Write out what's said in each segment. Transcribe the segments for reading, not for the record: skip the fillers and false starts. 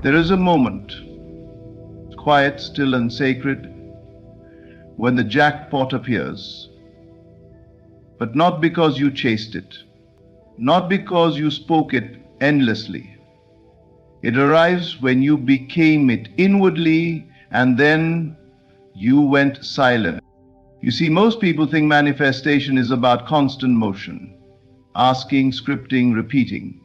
There is a moment, quiet, still, and sacred, when the jackpot appears, but not because you chased it, not because you spoke it endlessly. It arrives when you became it inwardly, and then you went silent. You see, most people think manifestation is about constant motion, asking, scripting, repeating.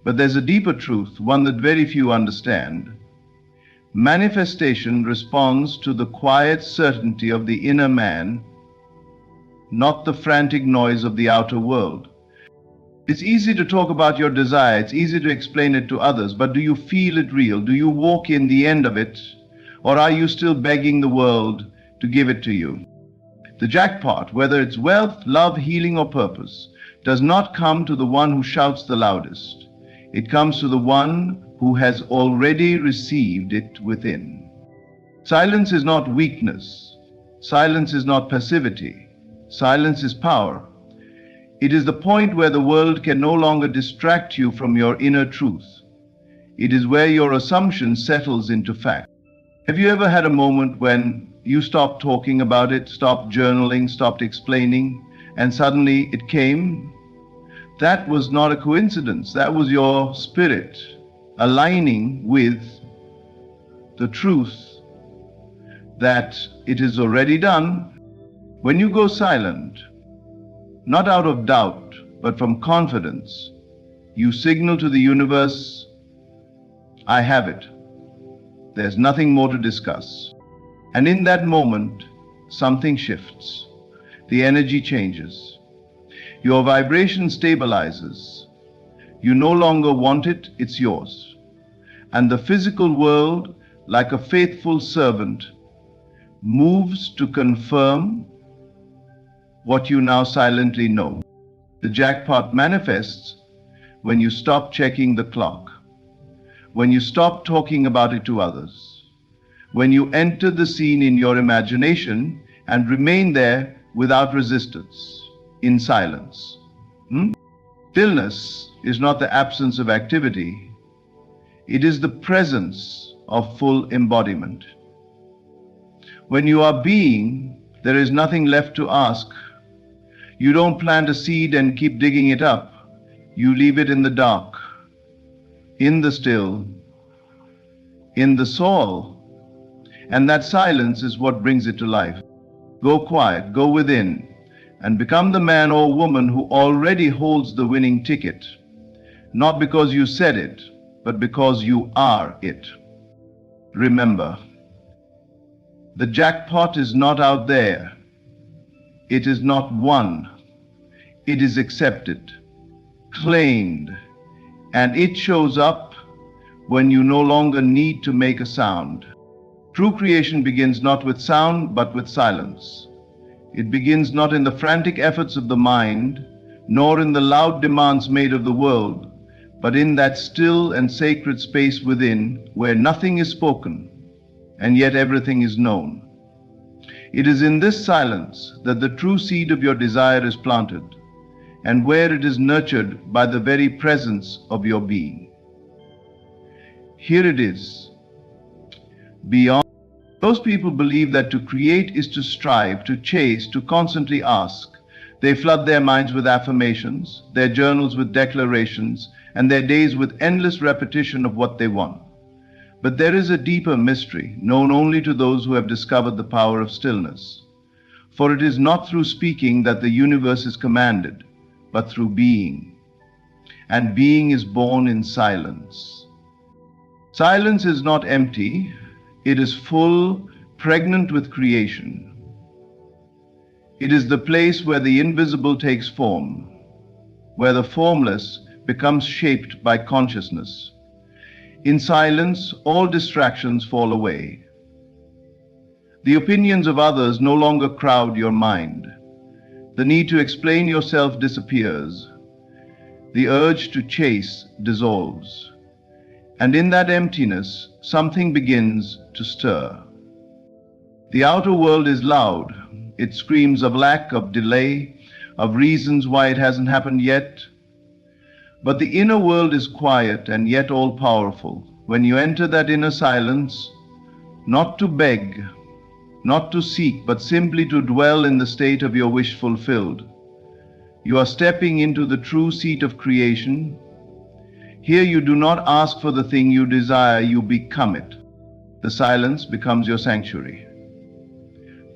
But there's a deeper truth, one that very few understand. Manifestation responds to the quiet certainty of the inner man, not the frantic noise of the outer world. It's easy to talk about your desire, it's easy to explain it to others, but do you feel it real? Do you walk in the end of it? Or are you still begging the world to give it to you? The jackpot, whether it's wealth, love, healing, or purpose, does not come to the one who shouts the loudest. It comes to the one who has already received it within. Silence is not weakness. Silence is not passivity. Silence is power. It is the point where the world can no longer distract you from your inner truth. It is where your assumption settles into fact. Have you ever had a moment when you stopped talking about it, stopped journaling, stopped explaining, and suddenly it came? That was not a coincidence. That was your spirit aligning with the truth that it is already done. When you go silent, not out of doubt, but from confidence, you signal to the universe, I have it. There's nothing more to discuss. And in that moment, something shifts. The energy changes. Your vibration stabilizes. You no longer want it, it's yours. And the physical world, like a faithful servant, moves to confirm what you now silently know. The jackpot manifests when you stop checking the clock, when you stop talking about it to others, when you enter the scene in your imagination and remain there without resistance, in silence. Stillness is not the absence of activity. It is the presence of full embodiment. When you are being, there is nothing left to ask. You don't plant a seed and keep digging it up. You leave it in the dark, in the still, in the soul. And that silence is what brings it to life. Go quiet, go within, and become the man or woman who already holds the winning ticket, not because you said it, but because you are it. Remember, the jackpot is not out there. It is not won. It is accepted, claimed, and it shows up when you no longer need to make a sound. True creation begins not with sound, but with silence. It begins not in the frantic efforts of the mind, nor in the loud demands made of the world, but in that still and sacred space within, where nothing is spoken, and yet everything is known. It is in this silence that the true seed of your desire is planted, and where it is nurtured by the very presence of your being. Here it is, beyond. Most people believe that to create is to strive, to chase, to constantly ask. They flood their minds with affirmations, their journals with declarations, and their days with endless repetition of what they want. But there is a deeper mystery, known only to those who have discovered the power of stillness. For it is not through speaking that the universe is commanded, but through being. And being is born in silence. Silence is not empty. It is full, pregnant with creation. It is the place where the invisible takes form, where the formless becomes shaped by consciousness. In silence, all distractions fall away. The opinions of others no longer crowd your mind. The need to explain yourself disappears. The urge to chase dissolves. And in that emptiness, something begins to stir. The outer world is loud. It screams of lack, of delay, of reasons why it hasn't happened yet. But the inner world is quiet and yet all-powerful. when you enter that inner silence, not to beg, not to seek, but simply to dwell in the state of your wish fulfilled, you are stepping into the true seat of creation. Here you do not ask for the thing you desire, you become it. The silence becomes your sanctuary.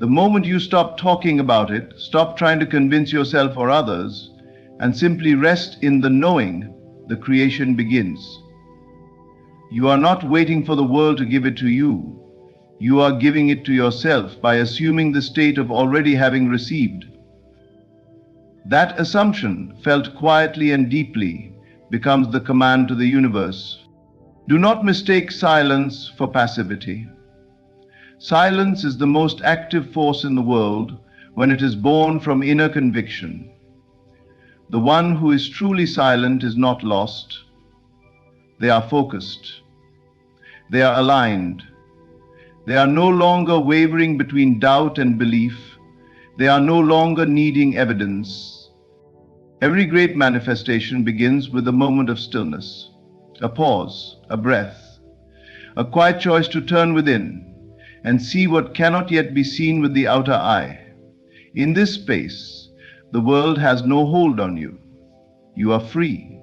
The moment you stop talking about it, stop trying to convince yourself or others, and simply rest in the knowing, the creation begins. You are not waiting for the world to give it to you. You are giving it to yourself by assuming the state of already having received. That assumption, felt quietly and deeply, becomes the command to the universe. Do not mistake silence for passivity. Silence is the most active force in the world when it is born from inner conviction. The one who is truly silent is not lost. They are focused. They are aligned. They are no longer wavering between doubt and belief. They are no longer needing evidence. Every great manifestation begins with a moment of stillness, a pause, a breath, a quiet choice to turn within and see what cannot yet be seen with the outer eye. In this space, the world has no hold on you. You are free.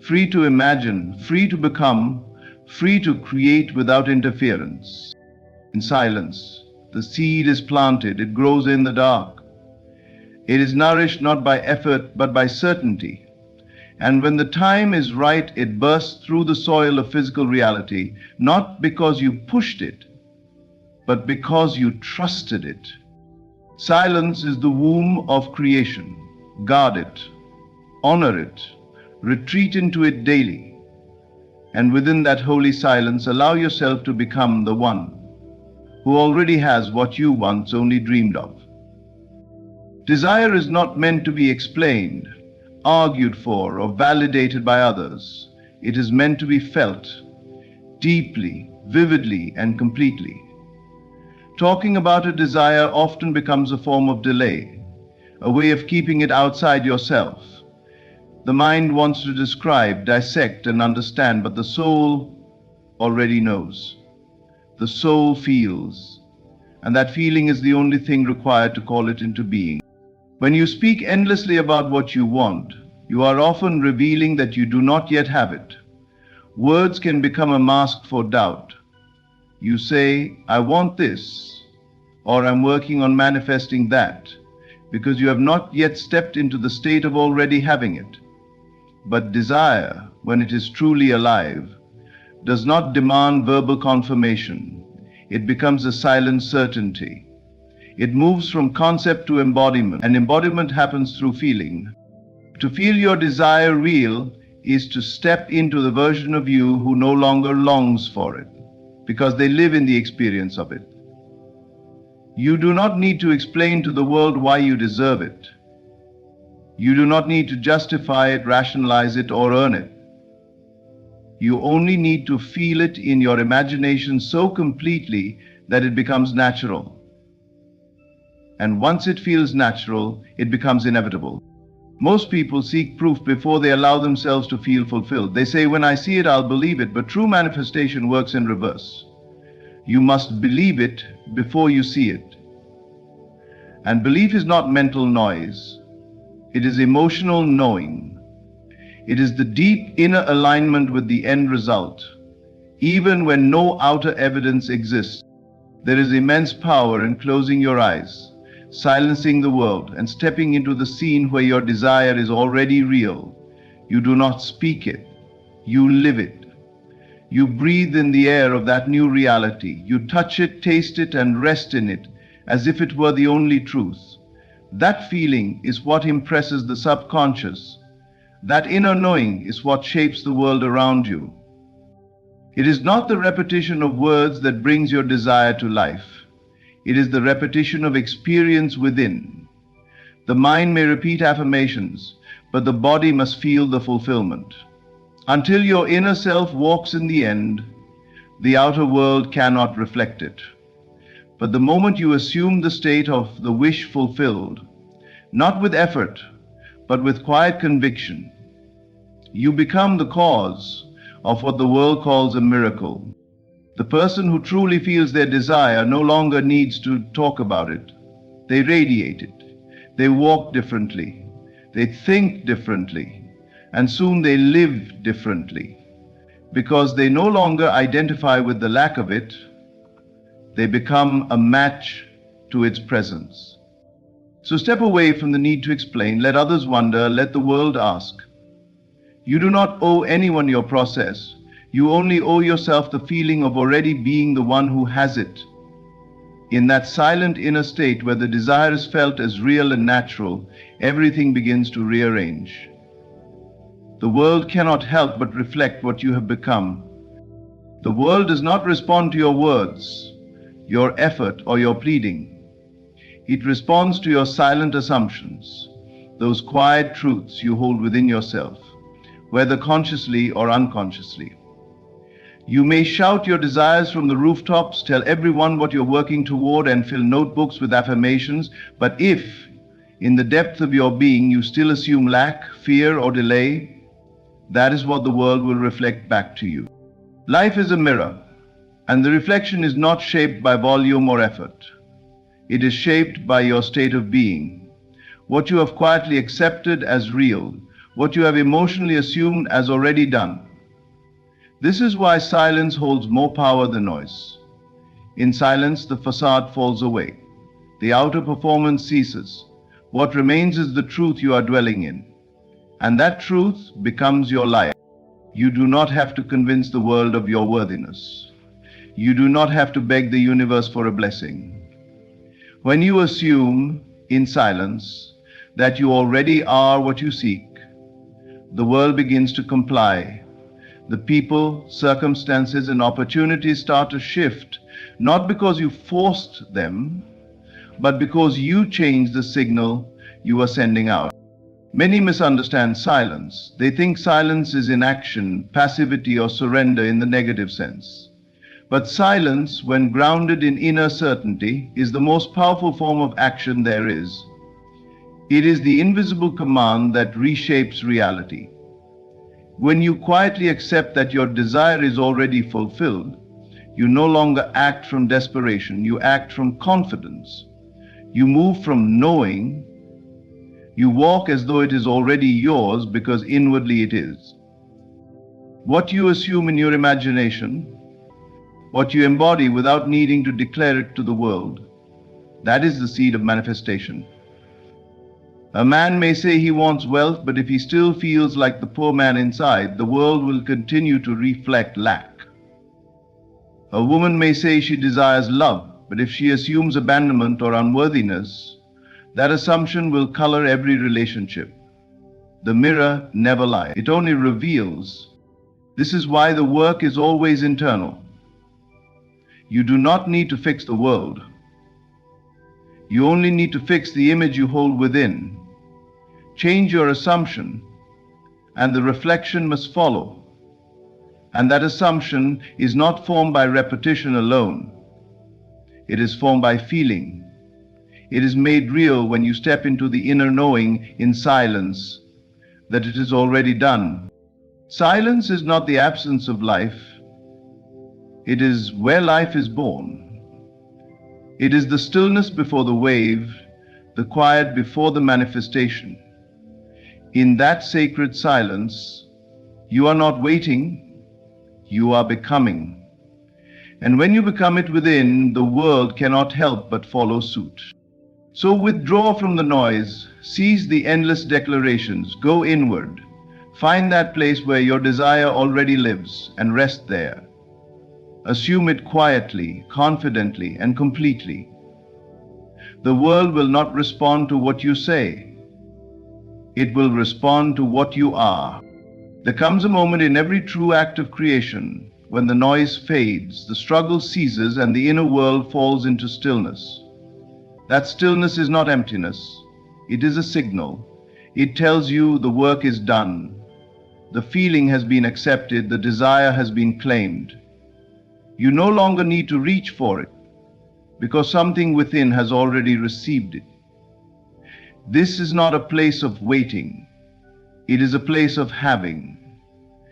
Free to imagine, free to become, free to create without interference. In silence, the seed is planted, it grows in the dark. It is nourished not by effort but by certainty. And when the time is right, it bursts through the soil of physical reality, not because you pushed it, but because you trusted it. Silence is the womb of creation. Guard it, honor it, retreat into it daily. And within that holy silence, allow yourself to become the one who already has what you once only dreamed of. Desire is not meant to be explained, argued for, or validated by others. It is meant to be felt deeply, vividly, and completely. Talking about a desire often becomes a form of delay, a way of keeping it outside yourself. The mind wants to describe, dissect, and understand, but the soul already knows. The soul feels, and that feeling is the only thing required to call it into being. When you speak endlessly about what you want, you are often revealing that you do not yet have it. Words can become a mask for doubt. You say, I want this, or I'm working on manifesting that, because you have not yet stepped into the state of already having it. But desire, when it is truly alive, does not demand verbal confirmation. It becomes a silent certainty. It moves from concept to embodiment, and embodiment happens through feeling. To feel your desire real is to step into the version of you who no longer longs for it, because they live in the experience of it. You do not need to explain to the world why you deserve it. You do not need to justify it, rationalize it, or earn it. You only need to feel it in your imagination so completely that it becomes natural. And once it feels natural, it becomes inevitable. Most people seek proof before they allow themselves to feel fulfilled. They say, when I see it, I'll believe it, but true manifestation works in reverse. You must believe it before you see it. And belief is not mental noise. It is emotional knowing. It is the deep inner alignment with the end result. Even when no outer evidence exists, there is immense power in closing your eyes, silencing the world, and stepping into the scene where your desire is already real. You do not speak it, you live it. You breathe in the air of that new reality. You touch it, taste it, and rest in it as if it were the only truth. That feeling is what impresses the subconscious. That inner knowing is what shapes the world around you. It is not the repetition of words that brings your desire to life. It is the repetition of experience within. The mind may repeat affirmations, but the body must feel the fulfillment. Until your inner self walks in the end, the outer world cannot reflect it. But the moment you assume the state of the wish fulfilled, not with effort, but with quiet conviction, you become the cause of what the world calls a miracle. The person who truly feels their desire no longer needs to talk about it. They radiate it. They walk differently. They think differently. And soon they live differently. Because they no longer identify with the lack of it, they become a match to its presence. So step away from the need to explain, let others wonder, let the world ask. You do not owe anyone your process. You only owe yourself the feeling of already being the one who has it. In that silent inner state where the desire is felt as real and natural, everything begins to rearrange. The world cannot help but reflect what you have become. The world does not respond to your words, your effort, or your pleading. It responds to your silent assumptions, those quiet truths you hold within yourself, whether consciously or unconsciously. You may shout your desires from the rooftops, tell everyone what you're working toward, and fill notebooks with affirmations, but if, in the depth of your being, you still assume lack, fear, or delay, that is what the world will reflect back to you. Life is a mirror, and the reflection is not shaped by volume or effort. It is shaped by your state of being, what you have quietly accepted as real, what you have emotionally assumed as already done. This is why silence holds more power than noise. In silence, the facade falls away. The outer performance ceases. What remains is the truth you are dwelling in. And that truth becomes your life. You do not have to convince the world of your worthiness. You do not have to beg the universe for a blessing. When you assume, in silence, that you already are what you seek, the world begins to comply. The people, circumstances, and opportunities start to shift, not because you forced them, but because you changed the signal you are sending out. Many misunderstand silence. They think silence is inaction, passivity, or surrender in the negative sense. But silence, when grounded in inner certainty, is the most powerful form of action there is. It is the invisible command that reshapes reality. When you quietly accept that your desire is already fulfilled, you no longer act from desperation, you act from confidence. You move from knowing, you walk as though it is already yours because inwardly it is. What you assume in your imagination, what you embody without needing to declare it to the world, that is the seed of manifestation. A man may say he wants wealth, but if he still feels like the poor man inside, the world will continue to reflect lack. A woman may say she desires love, but if she assumes abandonment or unworthiness, that assumption will color every relationship. The mirror never lies. It only reveals. This is why the work is always internal. You do not need to fix the world. You only need to fix the image you hold within. Change your assumption, and the reflection must follow. And that assumption is not formed by repetition alone. It is formed by feeling. It is made real when you step into the inner knowing in silence that it is already done. Silence is not the absence of life. It is where life is born. It is the stillness before the wave, the quiet before the manifestation. In that sacred silence, you are not waiting, you are becoming. And when you become it within, the world cannot help but follow suit. So withdraw from the noise, cease the endless declarations, go inward. Find that place where your desire already lives and rest there. Assume it quietly, confidently, and completely. The world will not respond to what you say. It will respond to what you are. There comes a moment in every true act of creation when the noise fades, the struggle ceases, and the inner world falls into stillness. That stillness is not emptiness. It is a signal. It tells you the work is done. The feeling has been accepted. The desire has been claimed. You no longer need to reach for it because something within has already received it. This is not a place of waiting. It is a place of having.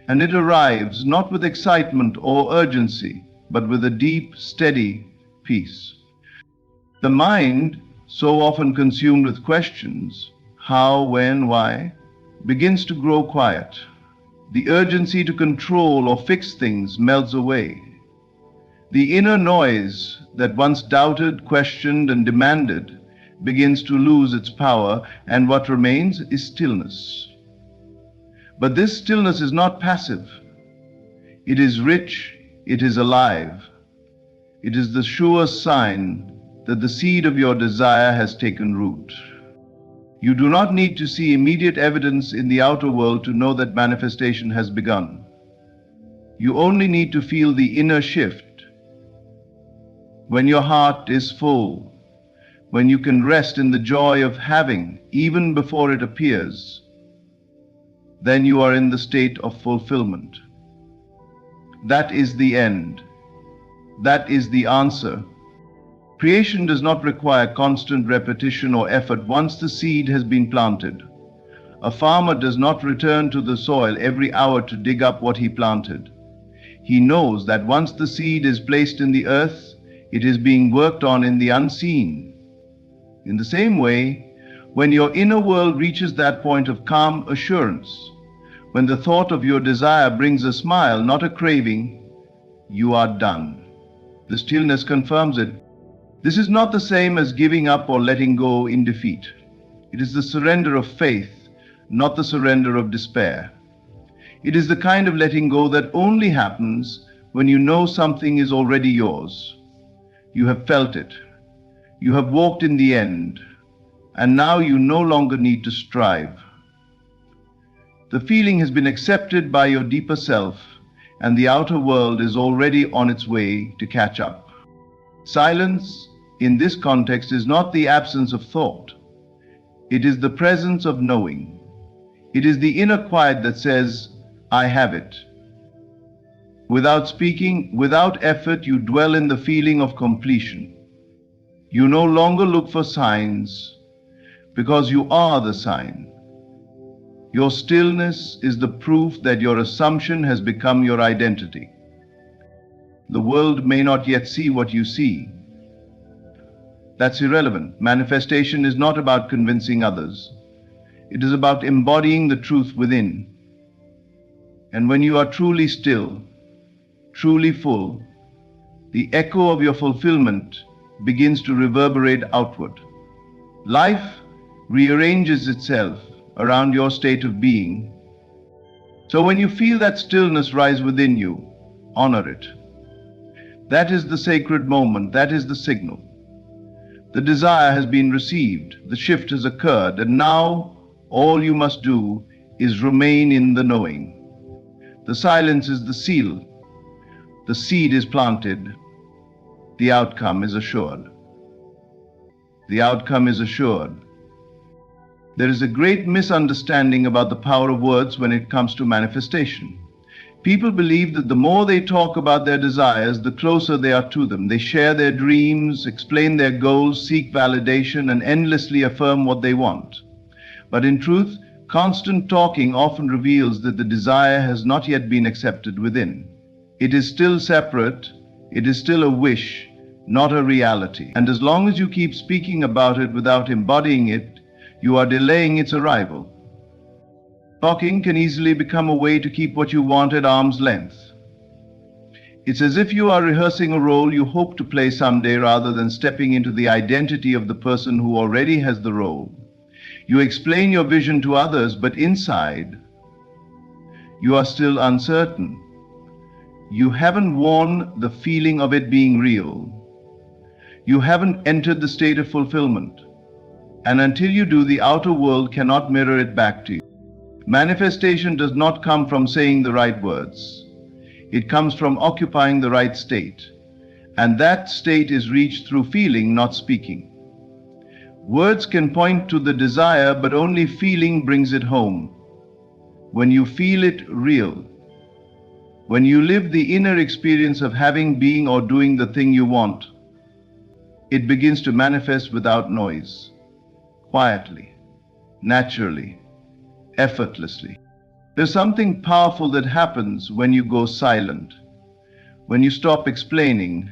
and it arrives not with excitement or urgency, but with a deep, steady peace. The mind, so often consumed with questions, how, when, why, begins to grow quiet. The urgency to control or fix things melts away. The inner noise that once doubted, questioned, and demanded begins to lose its power, and what remains is stillness. But this stillness is not passive. It is rich, it is alive. It is the surest sign that the seed of your desire has taken root. You do not need to see immediate evidence in the outer world to know that manifestation has begun. You only need to feel the inner shift. When your heart is full, when you can rest in the joy of having, even before it appears, then you are in the state of fulfillment. That is the end. That is the answer. Creation does not require constant repetition or effort once the seed has been planted. A farmer does not return to the soil every hour to dig up what he planted. He knows that once the seed is placed in the earth, it is being worked on in the unseen. In the same way, when your inner world reaches that point of calm assurance, when the thought of your desire brings a smile, not a craving, you are done. The stillness confirms it. This is not the same as giving up or letting go in defeat. It is the surrender of faith, not the surrender of despair. It is the kind of letting go that only happens when you know something is already yours. You have felt it. You have walked in the end, and now you no longer need to strive. The feeling has been accepted by your deeper self, and the outer world is already on its way to catch up. Silence, in this context, is not the absence of thought. It is the presence of knowing. It is the inner quiet that says, I have it. Without speaking, without effort, you dwell in the feeling of completion. You no longer look for signs, because you are the sign. Your stillness is the proof that your assumption has become your identity. The world may not yet see what you see. That's irrelevant. Manifestation is not about convincing others. It is about embodying the truth within. And when you are truly still, truly full, the echo of your fulfillment begins to reverberate outward. Life rearranges itself around your state of being. So when you feel that stillness rise within you, honor it. That is the sacred moment. That is the signal. The desire has been received. The shift has occurred. And now all you must do is remain in the knowing. The silence is the seal. The seed is planted. The outcome is assured. The outcome is assured. There is a great misunderstanding about the power of words when it comes to manifestation. People believe that the more they talk about their desires, the closer they are to them. They share their dreams, explain their goals, seek validation, and endlessly affirm what they want. But in truth, constant talking often reveals that the desire has not yet been accepted within. It is still separate. It is still a wish, not a reality. And as long as you keep speaking about it without embodying it, you are delaying its arrival. Talking can easily become a way to keep what you want at arm's length. It's as if you are rehearsing a role you hope to play someday rather than stepping into the identity of the person who already has the role. You explain your vision to others, but inside, you are still uncertain. You haven't won the feeling of it being real. You haven't entered the state of fulfillment. And until you do, the outer world cannot mirror it back to you. Manifestation does not come from saying the right words. It comes from occupying the right state. And that state is reached through feeling, not speaking. Words can point to the desire, but only feeling brings it home. When you feel it real, when you live the inner experience of having, being, or doing the thing you want, it begins to manifest without noise. Quietly, naturally, effortlessly. There's something powerful that happens when you go silent, when you stop explaining,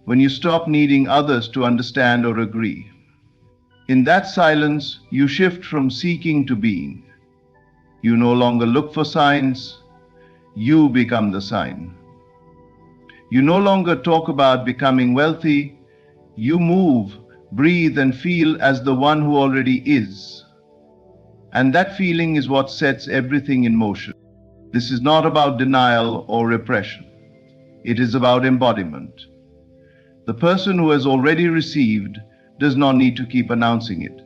when you stop needing others to understand or agree. In that silence, you shift from seeking to being. You no longer look for signs, you become the sign. You no longer talk about becoming wealthy, you move, breathe, and feel as the one who already is. And that feeling is what sets everything in motion. This is not about denial or repression. It is about embodiment. The person who has already received does not need to keep announcing it.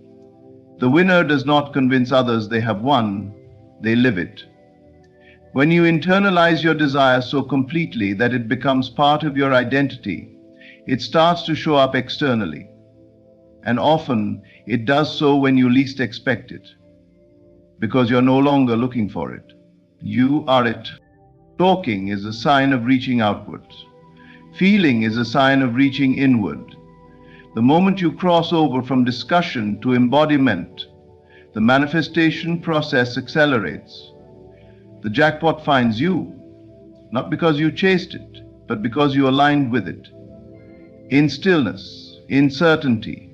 The winner does not convince others they have won, they live it. When you internalize your desire so completely that it becomes part of your identity, it starts to show up externally. And often it does so when you least expect it, because you're no longer looking for it. You are it. Talking is a sign of reaching outwards. Feeling is a sign of reaching inward. The moment you cross over from discussion to embodiment, the manifestation process accelerates. The jackpot finds you, not because you chased it, but because you aligned with it. In stillness, in certainty,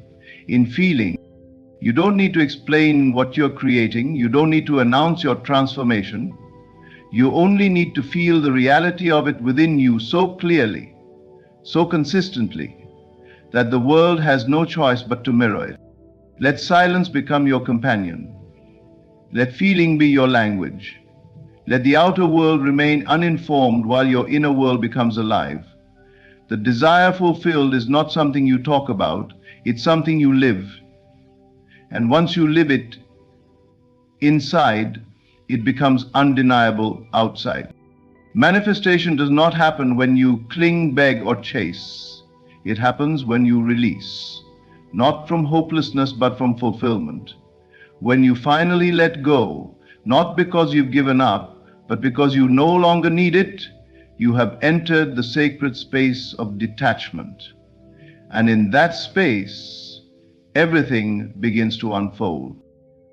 in feeling. You don't need to explain what you're creating. You don't need to announce your transformation. You only need to feel the reality of it within you so clearly, so consistently, that the world has no choice but to mirror it. Let silence become your companion. Let feeling be your language. Let the outer world remain uninformed while your inner world becomes alive. The desire fulfilled is not something you talk about, it's something you live. And once you live it inside, it becomes undeniable outside. Manifestation does not happen when you cling, beg, or chase. It happens when you release, not from hopelessness but from fulfillment. When you finally let go, not because you've given up, but because you no longer need it, you have entered the sacred space of detachment. And in that space, everything begins to unfold.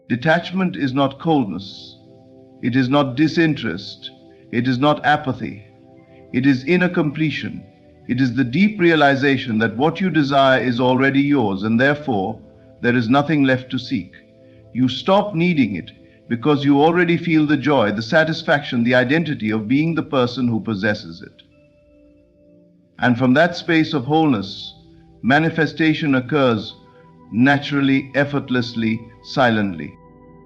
Detachment is not coldness. It is not disinterest. It is not apathy. It is inner completion. It is the deep realization that what you desire is already yours, and therefore there is nothing left to seek. You stop needing it because you already feel the joy, the satisfaction, the identity of being the person who possesses it. And from that space of wholeness, manifestation occurs naturally, effortlessly, silently.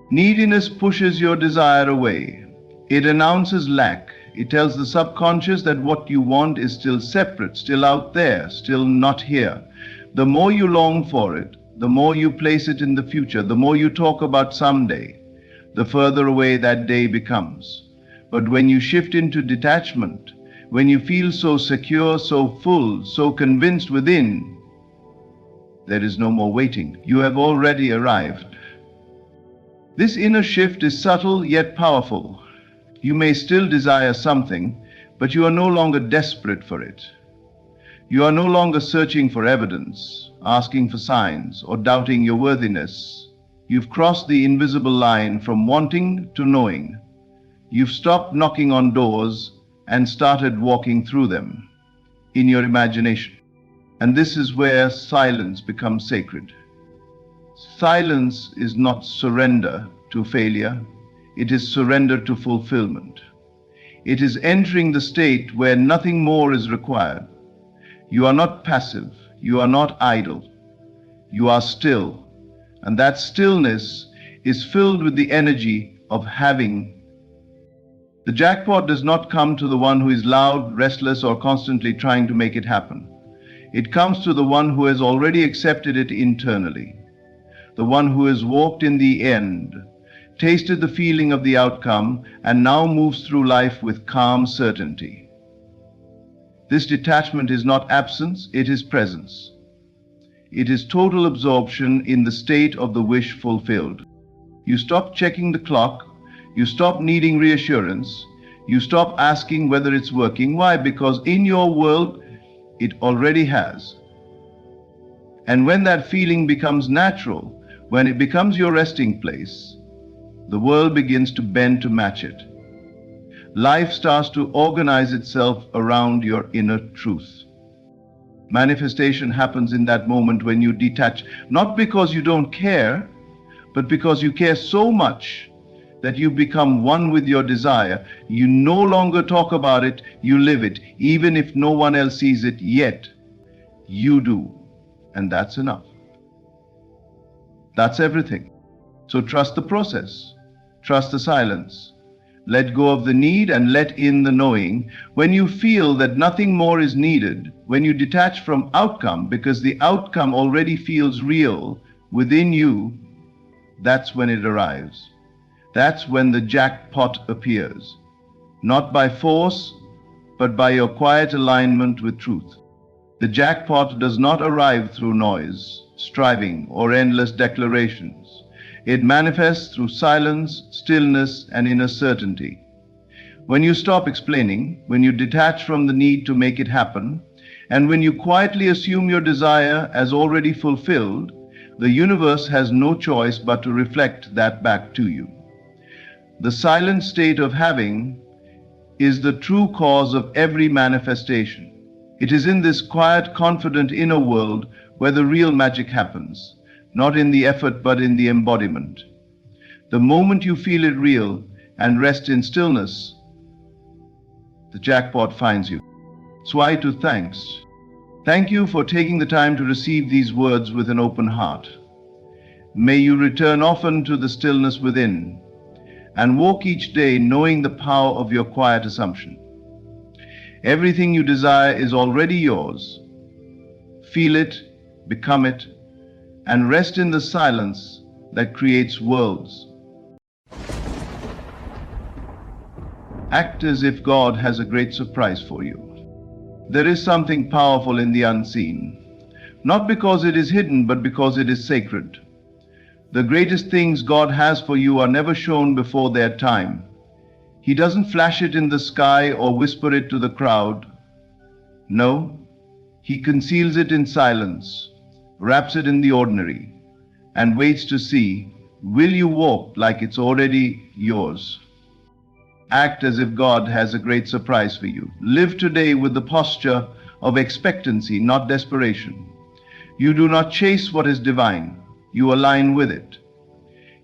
Neediness pushes your desire away. It announces lack. It tells the subconscious that what you want is still separate, still out there, still not here. The more you long for it, the more you place it in the future, the more you talk about someday, the further away that day becomes. But when you shift into detachment, when you feel so secure, so full, so convinced within, there is no more waiting. You have already arrived. This inner shift is subtle yet powerful. You may still desire something, but you are no longer desperate for it. You are no longer searching for evidence, asking for signs, or doubting your worthiness. You've crossed the invisible line from wanting to knowing. You've stopped knocking on doors and started walking through them in your imagination. And this is where silence becomes sacred. Silence is not surrender to failure. It is surrender to fulfillment. It is entering the state where nothing more is required. You are not passive. You are not idle. You are still. And that stillness is filled with the energy of having. The jackpot does not come to the one who is loud, restless, or constantly trying to make it happen. It comes to the one who has already accepted it internally. The one who has walked in the end, tasted the feeling of the outcome, and now moves through life with calm certainty. This detachment is not absence, it is presence. It is total absorption in the state of the wish fulfilled. You stop checking the clock, you stop needing reassurance, you stop asking whether it's working. Why? Because in your world, it already has. And when that feeling becomes natural, when it becomes your resting place, the world begins to bend to match it. Life starts to organize itself around your inner truth. Manifestation happens in that moment when you detach, not because you don't care, but because you care so much that you become one with your desire. You no longer talk about it, you live it, even if no one else sees it yet. You do, and that's enough. That's everything. So trust the process, trust the silence. Let go of the need and let in the knowing. When you feel that nothing more is needed, when you detach from outcome because the outcome already feels real within you, that's when it arrives. That's when the jackpot appears. Not by force, but by your quiet alignment with truth. The jackpot does not arrive through noise, striving, or endless declarations. It manifests through silence, stillness, and inner certainty. When you stop explaining, when you detach from the need to make it happen, and when you quietly assume your desire as already fulfilled, the universe has no choice but to reflect that back to you. The silent state of having is the true cause of every manifestation. It is in this quiet, confident inner world where the real magic happens, not in the effort but in the embodiment. The moment you feel it real and rest in stillness, the jackpot finds you. So I too thanks. Thank you for taking the time to receive these words with an open heart. May you return often to the stillness within and walk each day knowing the power of your quiet assumption. Everything you desire is already yours. Feel it, become it, and rest in the silence that creates worlds. Act as if God has a great surprise for you. There is something powerful in the unseen, not because it is hidden, but because it is sacred. The greatest things God has for you are never shown before their time. He doesn't flash it in the sky or whisper it to the crowd. No, He conceals it in silence, wraps it in the ordinary, and waits to see, will you walk like it's already yours? Act as if God has a great surprise for you. Live today with the posture of expectancy, not desperation. You do not chase what is divine. You align with it.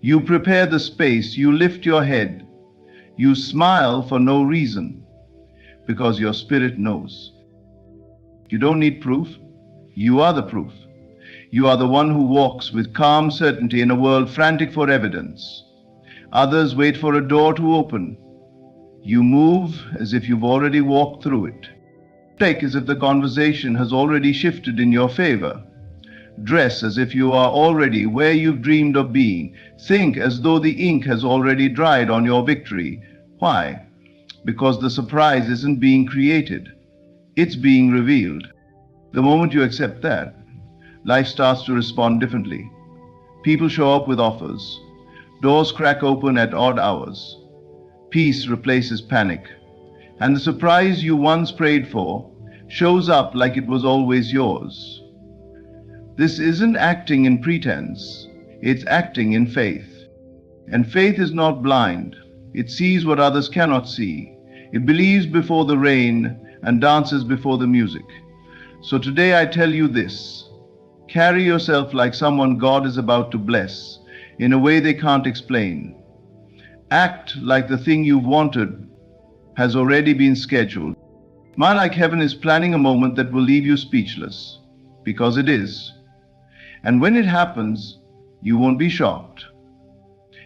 You prepare the space. You lift your head. You smile for no reason, because your spirit knows. You don't need proof. You are the proof. You are the one who walks with calm certainty in a world frantic for evidence. Others wait for a door to open. You move as if you've already walked through it. Take as if the conversation has already shifted in your favor. Dress as if you are already where you've dreamed of being. Think as though the ink has already dried on your victory. Why? Because the surprise isn't being created. It's being revealed. The moment you accept that, life starts to respond differently. People show up with offers. Doors crack open at odd hours. Peace replaces panic. And the surprise you once prayed for shows up like it was always yours. This isn't acting in pretense, it's acting in faith. And faith is not blind. It sees what others cannot see. It believes before the rain and dances before the music. So today I tell you this: carry yourself like someone God is about to bless in a way they can't explain. Act like the thing you've wanted has already been scheduled. Smile like heaven is planning a moment that will leave you speechless, because it is. And when it happens, you won't be shocked.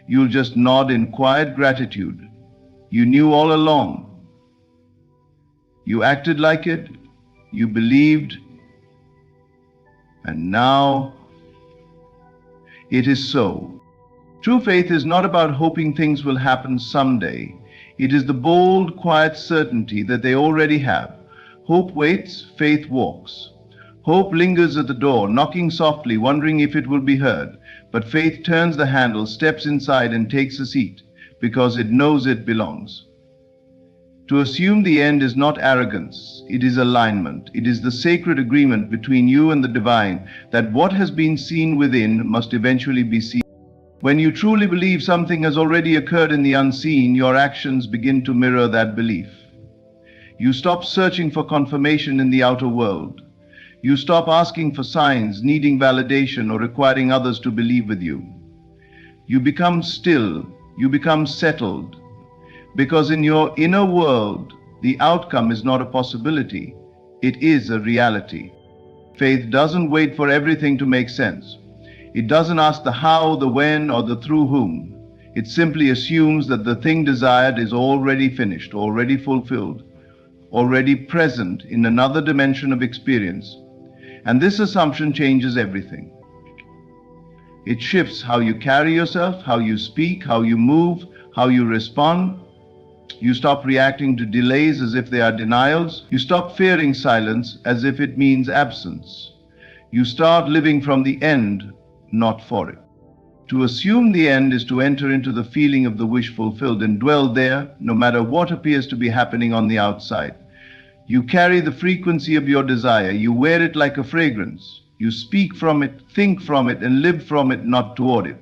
You'll just nod in quiet gratitude. You knew all along. You acted like it. You believed. And now it is so. True faith is not about hoping things will happen someday. It is the bold, quiet certainty that they already have. Hope waits, faith walks. Hope lingers at the door, knocking softly, wondering if it will be heard. But faith turns the handle, steps inside, and takes a seat, because it knows it belongs. To assume the end is not arrogance, it is alignment. It is the sacred agreement between you and the divine that what has been seen within must eventually be seen. When you truly believe something has already occurred in the unseen, your actions begin to mirror that belief. You stop searching for confirmation in the outer world. You stop asking for signs, needing validation, or requiring others to believe with you. You become still, you become settled, because in your inner world, the outcome is not a possibility, it is a reality. Faith doesn't wait for everything to make sense. It doesn't ask the how, the when, or the through whom. It simply assumes that the thing desired is already finished, already fulfilled, already present in another dimension of experience. And this assumption changes everything. It shifts how you carry yourself, how you speak, how you move, how you respond. You stop reacting to delays as if they are denials. You stop fearing silence as if it means absence. You start living from the end, not for it. To assume the end is to enter into the feeling of the wish fulfilled and dwell there, no matter what appears to be happening on the outside. You carry the frequency of your desire. You wear it like a fragrance. You speak from it, think from it, and live from it, not toward it.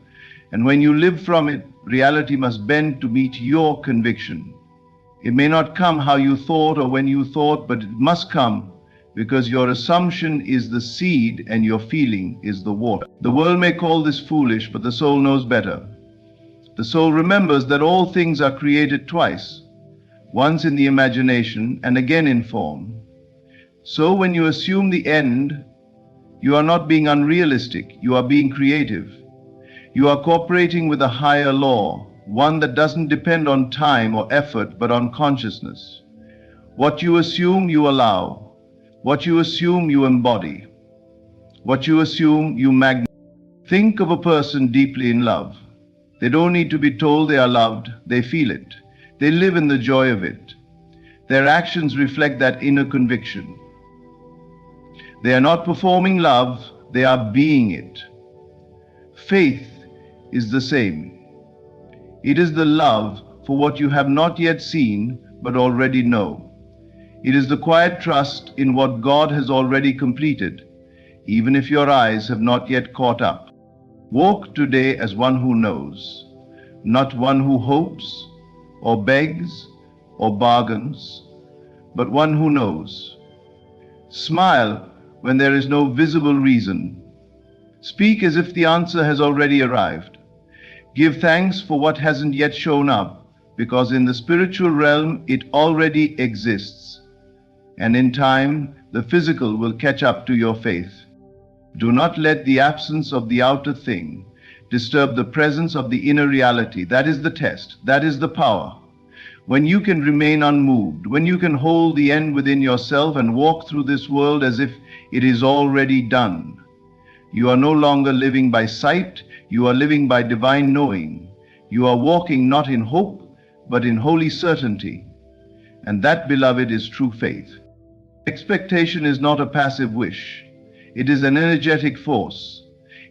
And when you live from it, reality must bend to meet your conviction. It may not come how you thought or when you thought, but it must come because your assumption is the seed and your feeling is the water. The world may call this foolish, but the soul knows better. The soul remembers that all things are created twice, once in the imagination and again in form. So when you assume the end, you are not being unrealistic, you are being creative. You are cooperating with a higher law, one that doesn't depend on time or effort, but on consciousness. What you assume, you allow. What you assume, you embody. What you assume, you magnify. Think of a person deeply in love. They don't need to be told they are loved, they feel it. They live in the joy of it. Their actions reflect that inner conviction. They are not performing love, they are being it. Faith is the same. It is the love for what you have not yet seen but already know. It is the quiet trust in what God has already completed, even if your eyes have not yet caught up. Walk today as one who knows, not one who hopes or begs or bargains, but one who knows. Smile when there is no visible reason. Speak as if the answer has already arrived. Give thanks for what hasn't yet shown up, because in the spiritual realm it already exists. And in time, the physical will catch up to your faith. Do not let the absence of the outer thing disturb the presence of the inner reality. That is the test. That is the power. When you can remain unmoved, when you can hold the end within yourself and walk through this world as if it is already done, you are no longer living by sight, you are living by divine knowing. You are walking not in hope, but in holy certainty. And that, beloved, is true faith. Expectation is not a passive wish. It is an energetic force.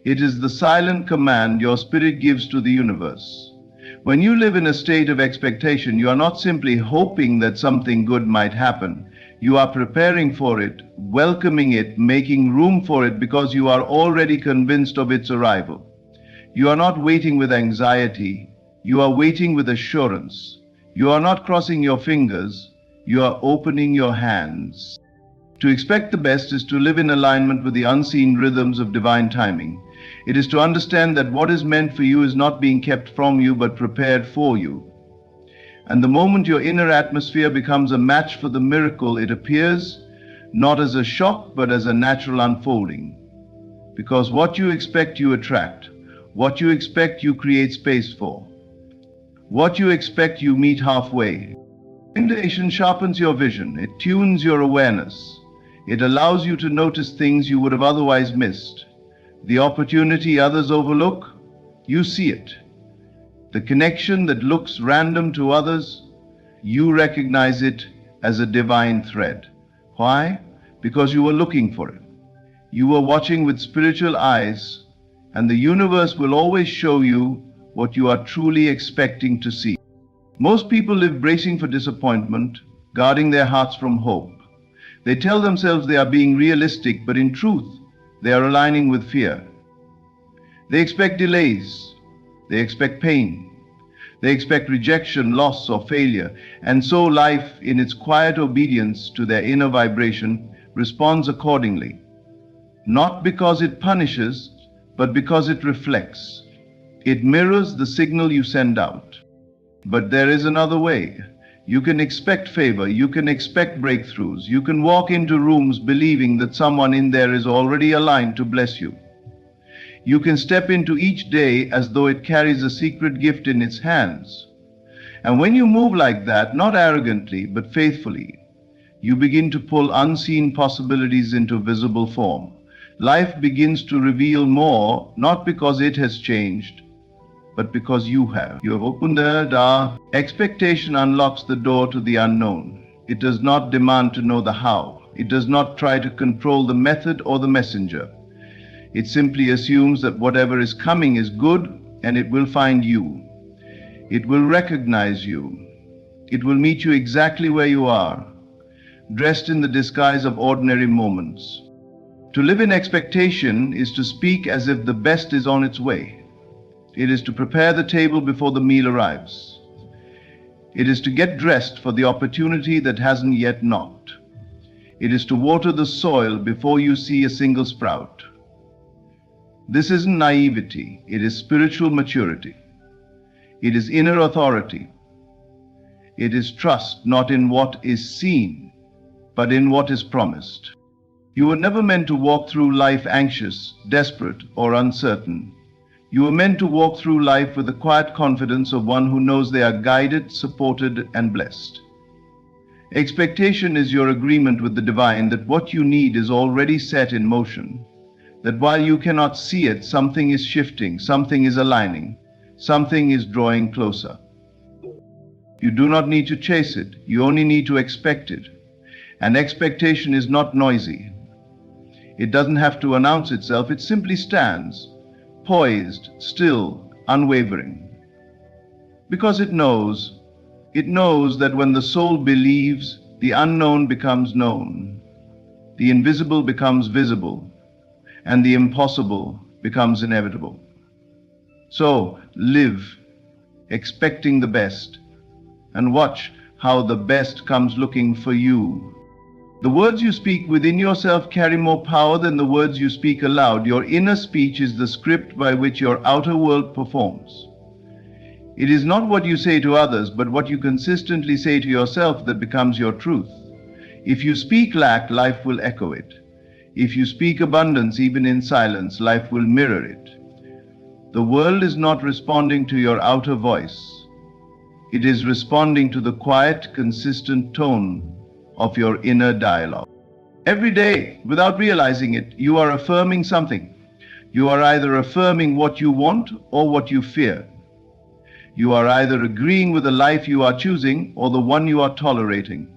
It is the silent command your spirit gives to the universe. When you live in a state of expectation, you are not simply hoping that something good might happen. You are preparing for it, welcoming it, making room for it because you are already convinced of its arrival. You are not waiting with anxiety, you are waiting with assurance. You are not crossing your fingers, you are opening your hands. To expect the best is to live in alignment with the unseen rhythms of divine timing. It is to understand that what is meant for you is not being kept from you but prepared for you. And the moment your inner atmosphere becomes a match for the miracle, it appears not as a shock but as a natural unfolding. Because what you expect you attract. What you expect you create space for. What you expect you meet halfway. Meditation sharpens your vision. It tunes your awareness. It allows you to notice things you would have otherwise missed. The opportunity others overlook, you see it. The connection that looks random to others, you recognize it as a divine thread. Why? Because you were looking for it. You were watching with spiritual eyes, and the universe will always show you what you are truly expecting to see. Most people live bracing for disappointment, guarding their hearts from hope. They tell themselves they are being realistic, but in truth, they are aligning with fear. They expect delays. They expect pain. They expect rejection, loss, or failure. And so life, in its quiet obedience to their inner vibration, responds accordingly. Not because it punishes, but because it reflects. It mirrors the signal you send out. But there is another way. You can expect favor, you can expect breakthroughs, you can walk into rooms believing that someone in there is already aligned to bless you. You can step into each day as though it carries a secret gift in its hands. And when you move like that, not arrogantly, but faithfully, you begin to pull unseen possibilities into visible form. Life begins to reveal more, not because it has changed, but because you have. You have opened the door. Expectation unlocks the door to the unknown. It does not demand to know the how. It does not try to control the method or the messenger. It simply assumes that whatever is coming is good, and it will find you. It will recognize you. It will meet you exactly where you are, dressed in the disguise of ordinary moments. To live in expectation is to speak as if the best is on its way. It is to prepare the table before the meal arrives. It is to get dressed for the opportunity that hasn't yet knocked. It is to water the soil before you see a single sprout. This isn't naivety, it is spiritual maturity. It is inner authority. It is trust not in what is seen, but in what is promised. You were never meant to walk through life anxious, desperate, or uncertain. You were meant to walk through life with the quiet confidence of one who knows they are guided, supported, and blessed. Expectation is your agreement with the divine that what you need is already set in motion. That while you cannot see it, something is shifting, something is aligning, something is drawing closer. You do not need to chase it, you only need to expect it. And expectation is not noisy. It doesn't have to announce itself, it simply stands, poised, still, unwavering. Because it knows that when the soul believes, the unknown becomes known, the invisible becomes visible, and the impossible becomes inevitable. So live, expecting the best, and watch how the best comes looking for you. The words you speak within yourself carry more power than the words you speak aloud. Your inner speech is the script by which your outer world performs. It is not what you say to others, but what you consistently say to yourself that becomes your truth. If you speak lack, life will echo it. If you speak abundance, even in silence, life will mirror it. The world is not responding to your outer voice. It is responding to the quiet, consistent tone of your inner dialogue. Every day, without realizing it, you are affirming something. You are either affirming what you want or what you fear. You are either agreeing with the life you are choosing or the one you are tolerating.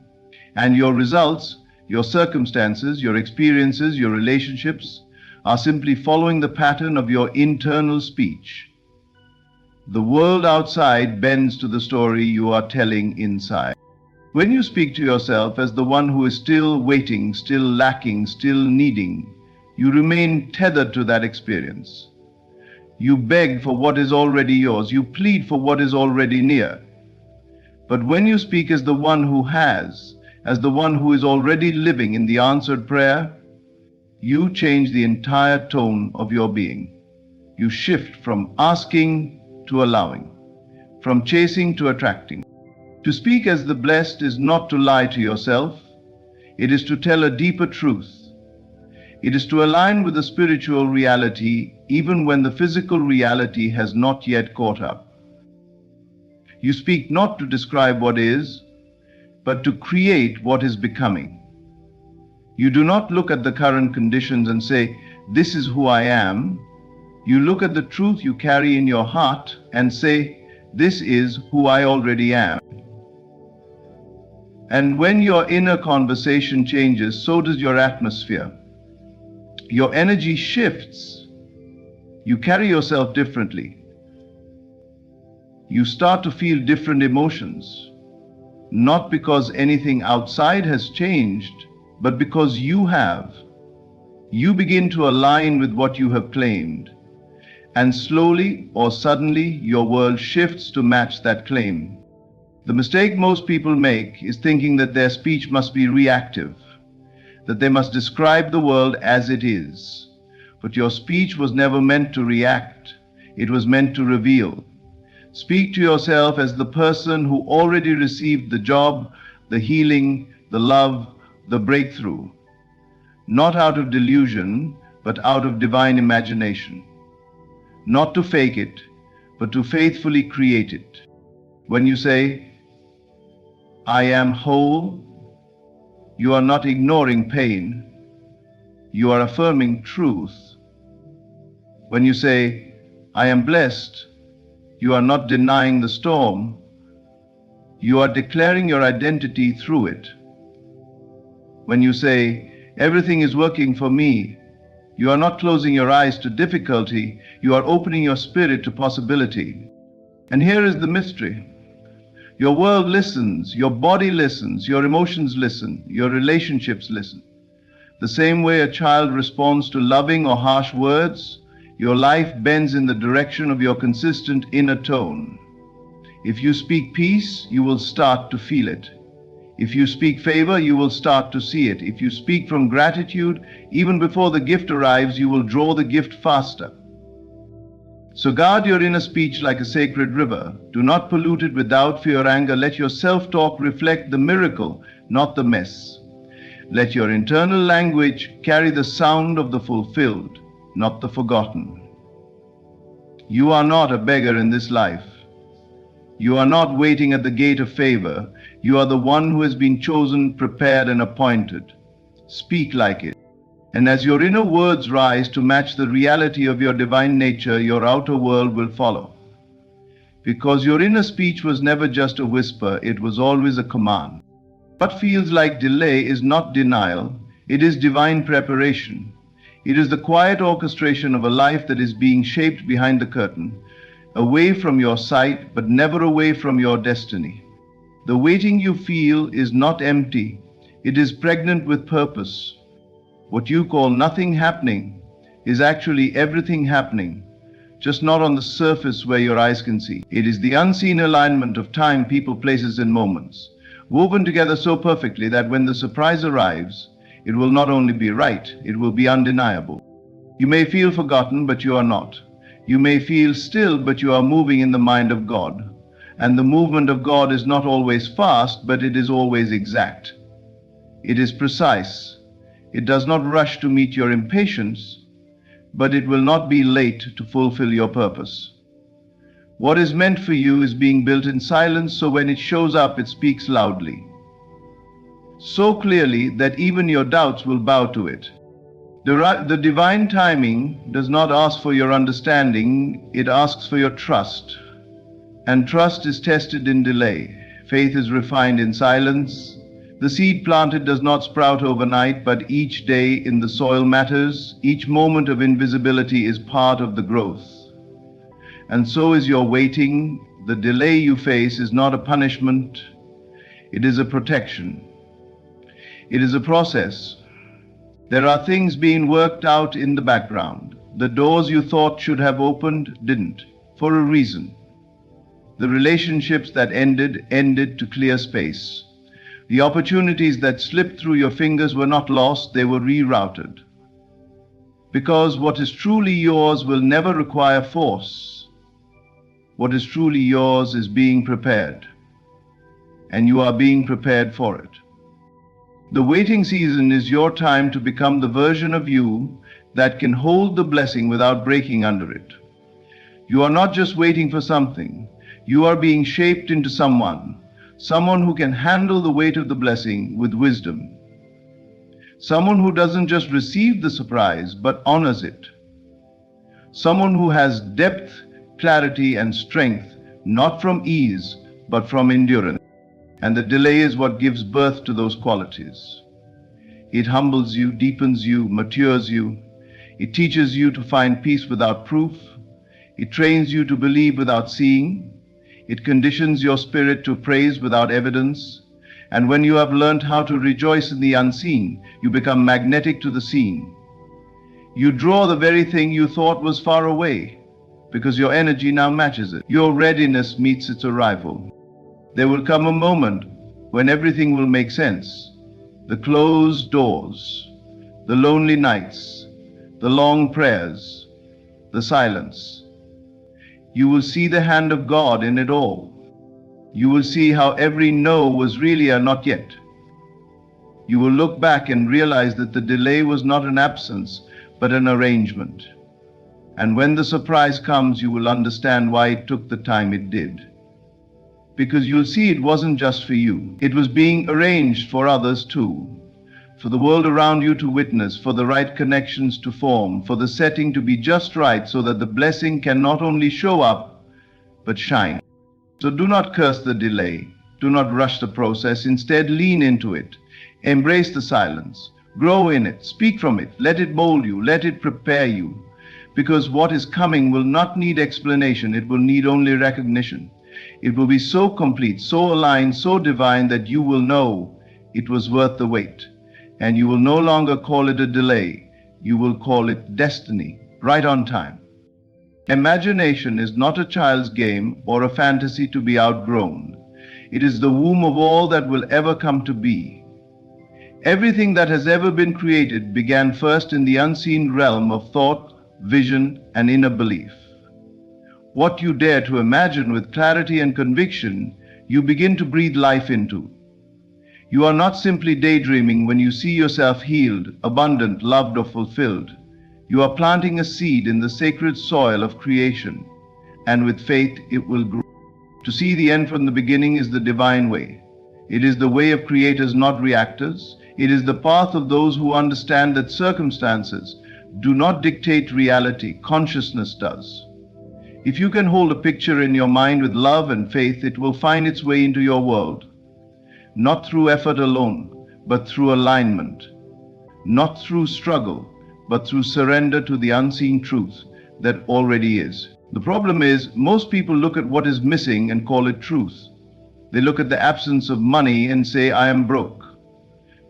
And your results, your circumstances, your experiences, your relationships are simply following the pattern of your internal speech. The world outside bends to the story you are telling inside. When you speak to yourself as the one who is still waiting, still lacking, still needing, you remain tethered to that experience. You beg for what is already yours. You plead for what is already near. But when you speak as the one who has, as the one who is already living in the answered prayer, you change the entire tone of your being. You shift from asking to allowing, from chasing to attracting. To speak as the blessed is not to lie to yourself. It is to tell a deeper truth. It is to align with the spiritual reality even when the physical reality has not yet caught up. You speak not to describe what is, but to create what is becoming. You do not look at the current conditions and say, "This is who I am." You look at the truth you carry in your heart and say, "This is who I already am." And when your inner conversation changes, so does your atmosphere. Your energy shifts. You carry yourself differently. You start to feel different emotions, not because anything outside has changed, but because you have. You begin to align with what you have claimed. And slowly or suddenly, your world shifts to match that claim. The mistake most people make is thinking that their speech must be reactive, that they must describe the world as it is. But your speech was never meant to react, it was meant to reveal. Speak to yourself as the person who already received the job, the healing, the love, the breakthrough. Not out of delusion, but out of divine imagination. Not to fake it, but to faithfully create it. When you say, I am whole, you are not ignoring pain, you are affirming truth. When you say, I am blessed, you are not denying the storm, you are declaring your identity through it. When you say, everything is working for me, you are not closing your eyes to difficulty, you are opening your spirit to possibility. And here is the mystery. Your world listens, your body listens, your emotions listen, your relationships listen. The same way a child responds to loving or harsh words, your life bends in the direction of your consistent inner tone. If you speak peace, you will start to feel it. If you speak favor, you will start to see it. If you speak from gratitude, even before the gift arrives, you will draw the gift faster. So guard your inner speech like a sacred river. Do not pollute it with doubt, fear, or anger. Let your self-talk reflect the miracle, not the mess. Let your internal language carry the sound of the fulfilled, not the forgotten. You are not a beggar in this life. You are not waiting at the gate of favor. You are the one who has been chosen, prepared, and appointed. Speak like it. And as your inner words rise to match the reality of your divine nature, your outer world will follow. Because your inner speech was never just a whisper, it was always a command. What feels like delay is not denial, it is divine preparation. It is the quiet orchestration of a life that is being shaped behind the curtain, away from your sight, but never away from your destiny. The waiting you feel is not empty, it is pregnant with purpose. What you call nothing happening is actually everything happening, just not on the surface where your eyes can see. It is the unseen alignment of time, people, places, and moments, woven together so perfectly that when the surprise arrives, it will not only be right, it will be undeniable. You may feel forgotten, but you are not. You may feel still, but you are moving in the mind of God. And the movement of God is not always fast, but it is always exact. It is precise. It does not rush to meet your impatience, but it will not be late to fulfill your purpose. What is meant for you is being built in silence, so when it shows up, it speaks loudly. So clearly that even your doubts will bow to it. The divine timing does not ask for your understanding, it asks for your trust. And trust is tested in delay. Faith is refined in silence. The seed planted does not sprout overnight, but each day in the soil matters. Each moment of invisibility is part of the growth. And so is your waiting. The delay you face is not a punishment, it is a protection. It is a process. There are things being worked out in the background. The doors you thought should have opened didn't, for a reason. The relationships that ended to clear space. The opportunities that slipped through your fingers were not lost, they were rerouted. Because what is truly yours will never require force. What is truly yours is being prepared, and you are being prepared for it. The waiting season is your time to become the version of you that can hold the blessing without breaking under it. You are not just waiting for something, you are being shaped into someone who can handle the weight of the blessing with wisdom. Someone who doesn't just receive the surprise, but honors it. Someone who has depth, clarity, and strength, not from ease, but from endurance. And the delay is what gives birth to those qualities. It humbles you, deepens you, matures you. It teaches you to find peace without proof. It trains you to believe without seeing. It conditions your spirit to praise without evidence. And when you have learned how to rejoice in the unseen, you become magnetic to the seen. You draw the very thing you thought was far away. because your energy now matches it. Your readiness meets its arrival. There will come a moment when everything will make sense. The closed doors, the lonely nights, the long prayers, the silence. You will see the hand of God in it all. You will see how every no was really a not yet. You will look back and realize that the delay was not an absence, but an arrangement. And when the surprise comes, you will understand why it took the time it did. Because you'll see it wasn't just for you. It was being arranged for others too. For the world around you to witness, for the right connections to form, for the setting to be just right so that the blessing can not only show up, but shine. So do not curse the delay. Do not rush the process. Instead, lean into it. Embrace the silence. Grow in it. Speak from it. Let it mold you. Let it prepare you. Because what is coming will not need explanation. It will need only recognition. It will be so complete, so aligned, so divine that you will know it was worth the wait. And you will no longer call it a delay. You will call it destiny, right on time. Imagination is not a child's game or a fantasy to be outgrown. It is the womb of all that will ever come to be. Everything that has ever been created began first in the unseen realm of thought, vision, and inner belief. What you dare to imagine with clarity and conviction, you begin to breathe life into. You are not simply daydreaming when you see yourself healed, abundant, loved, or fulfilled. You are planting a seed in the sacred soil of creation, and with faith it will grow. To see the end from the beginning is the divine way. It is the way of creators, not reactors. It is the path of those who understand that circumstances do not dictate reality, consciousness does. If you can hold a picture in your mind with love and faith, it will find its way into your world. Not through effort alone, but through alignment. Not through struggle, but through surrender to the unseen truth that already is. The problem is, most people look at what is missing and call it truth. They look at the absence of money and say, I am broke.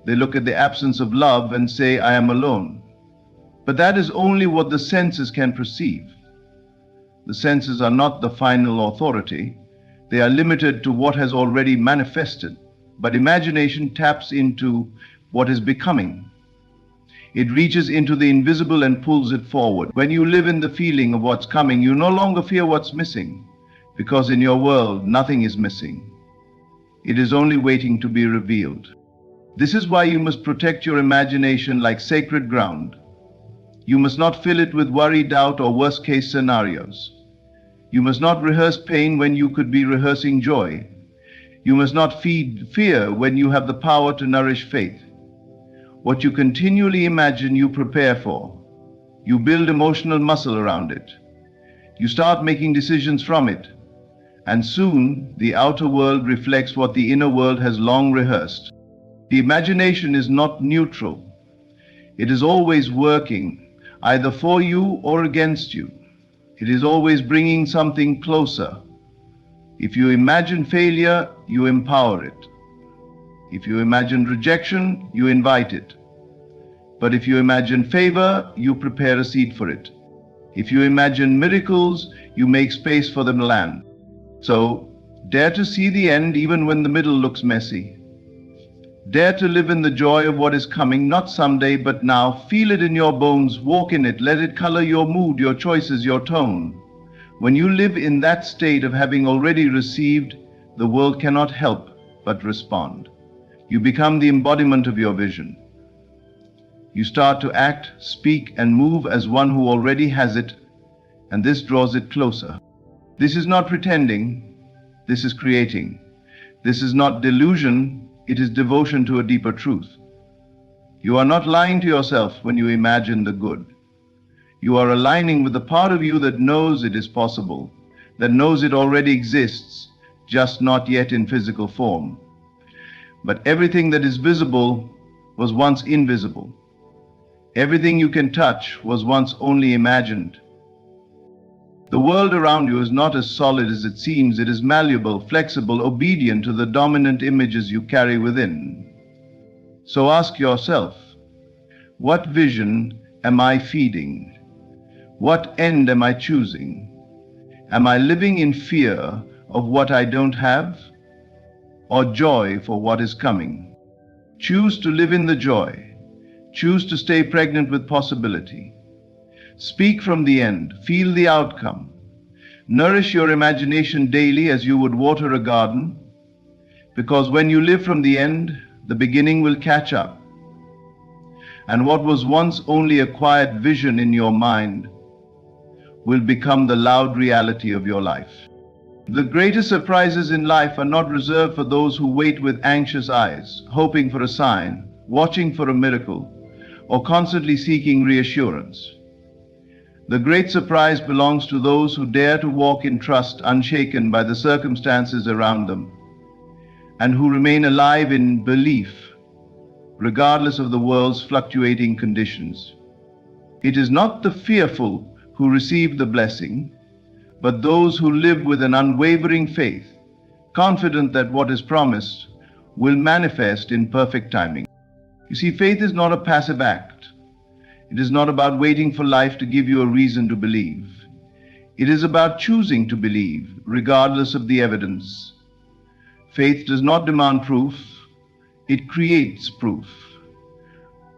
They look at the absence of love and say, I am alone. But that is only what the senses can perceive. The senses are not the final authority. They are limited to what has already manifested. But imagination taps into what is becoming. It reaches into the invisible and pulls it forward. When you live in the feeling of what's coming, you no longer fear what's missing, because in your world, nothing is missing. It is only waiting to be revealed. This is why you must protect your imagination like sacred ground. You must not fill it with worry, doubt, or worst-case scenarios. You must not rehearse pain when you could be rehearsing joy. You must not feed fear when you have the power to nourish faith. What you continually imagine, you prepare for. You build emotional muscle around it. You start making decisions from it. And soon, the outer world reflects what the inner world has long rehearsed. The imagination is not neutral. It is always working, either for you or against you. It is always bringing something closer. If you imagine failure, you empower it. If you imagine rejection, you invite it. But if you imagine favor, you prepare a seed for it. If you imagine miracles, you make space for them to land. So, dare to see the end even when the middle looks messy. Dare to live in the joy of what is coming, not someday, but now. Feel it in your bones, walk in it, let it color your mood, your choices, your tone. When you live in that state of having already received, the world cannot help but respond. You become the embodiment of your vision. You start to act, speak, and move as one who already has it, and this draws it closer. This is not pretending, this is creating. This is not delusion, it is devotion to a deeper truth. You are not lying to yourself when you imagine the good. You are aligning with the part of you that knows it is possible, that knows it already exists, just not yet in physical form. But everything that is visible was once invisible. Everything you can touch was once only imagined. The world around you is not as solid as it seems. It is malleable, flexible, obedient to the dominant images you carry within. So ask yourself, what vision am I feeding? What end am I choosing? Am I living in fear of what I don't have, or joy for what is coming? Choose to live in the joy. Choose to stay pregnant with possibility. Speak from the end. Feel the outcome. Nourish your imagination daily as you would water a garden, because when you live from the end, the beginning will catch up. And what was once only a quiet vision in your mind will become the loud reality of your life. The greatest surprises in life are not reserved for those who wait with anxious eyes, hoping for a sign, watching for a miracle, or constantly seeking reassurance. The great surprise belongs to those who dare to walk in trust, unshaken by the circumstances around them, and who remain alive in belief, regardless of the world's fluctuating conditions. It is not the fearful who receive the blessing, but those who live with an unwavering faith, confident that what is promised will manifest in perfect timing. You see, faith is not a passive act. It is not about waiting for life to give you a reason to believe. It is about choosing to believe, regardless of the evidence. Faith does not demand proof, it creates proof.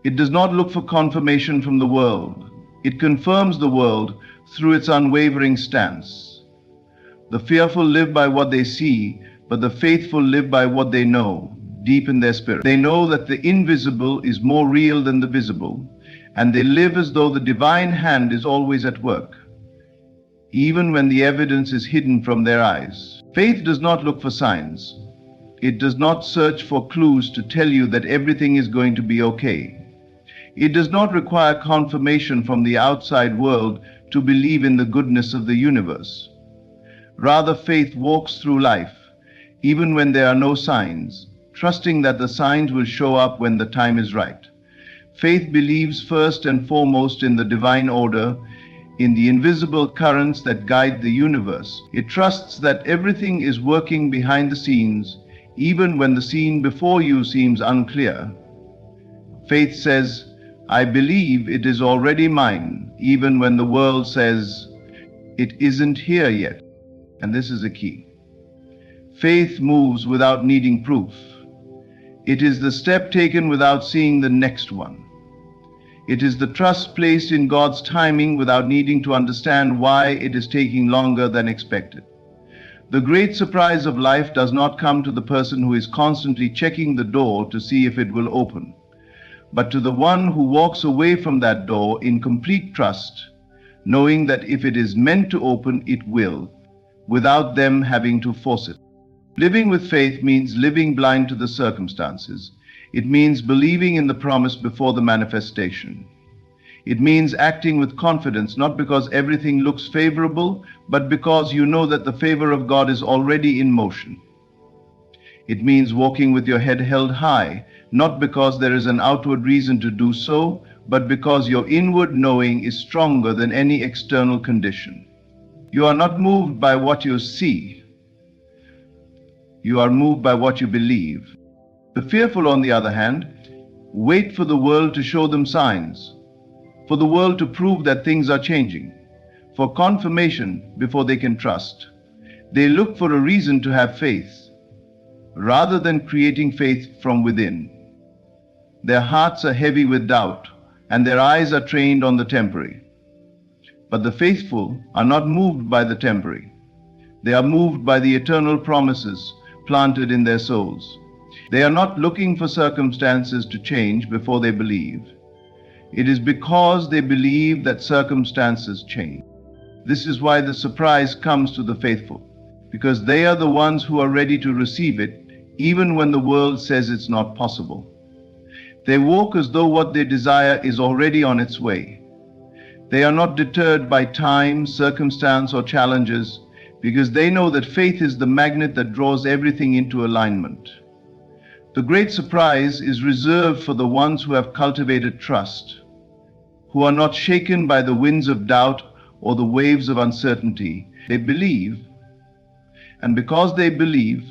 It does not look for confirmation from the world. It confirms the world through its unwavering stance. The fearful live by what they see, but the faithful live by what they know, deep in their spirit. They know that the invisible is more real than the visible, and they live as though the divine hand is always at work, even when the evidence is hidden from their eyes. Faith does not look for signs. It does not search for clues to tell you that everything is going to be okay. It does not require confirmation from the outside world to believe in the goodness of the universe. Rather, faith walks through life, even when there are no signs, trusting that the signs will show up when the time is right. Faith believes first and foremost in the divine order, in the invisible currents that guide the universe. It trusts that everything is working behind the scenes, even when the scene before you seems unclear. Faith says, I believe it is already mine, even when the world says it isn't here yet. And this is the key. Faith moves without needing proof. It is the step taken without seeing the next one. It is the trust placed in God's timing without needing to understand why it is taking longer than expected. The great surprise of life does not come to the person who is constantly checking the door to see if it will open, but to the one who walks away from that door in complete trust, knowing that if it is meant to open, it will, without them having to force it. Living with faith means living blind to the circumstances. It means believing in the promise before the manifestation. It means acting with confidence, not because everything looks favorable, but because you know that the favor of God is already in motion. It means walking with your head held high, not because there is an outward reason to do so, but because your inward knowing is stronger than any external condition. You are not moved by what you see. You are moved by what you believe. The fearful, on the other hand, wait for the world to show them signs, for the world to prove that things are changing, for confirmation before they can trust. They look for a reason to have faith, rather than creating faith from within. Their hearts are heavy with doubt, and their eyes are trained on the temporary. But the faithful are not moved by the temporary. They are moved by the eternal promises planted in their souls. They are not looking for circumstances to change before they believe. It is because they believe that circumstances change. This is why the surprise comes to the faithful, because they are the ones who are ready to receive it, even when the world says it's not possible. They walk as though what they desire is already on its way. They are not deterred by time, circumstance, or challenges, because they know that faith is the magnet that draws everything into alignment. The great surprise is reserved for the ones who have cultivated trust, who are not shaken by the winds of doubt or the waves of uncertainty. They believe, and because they believe,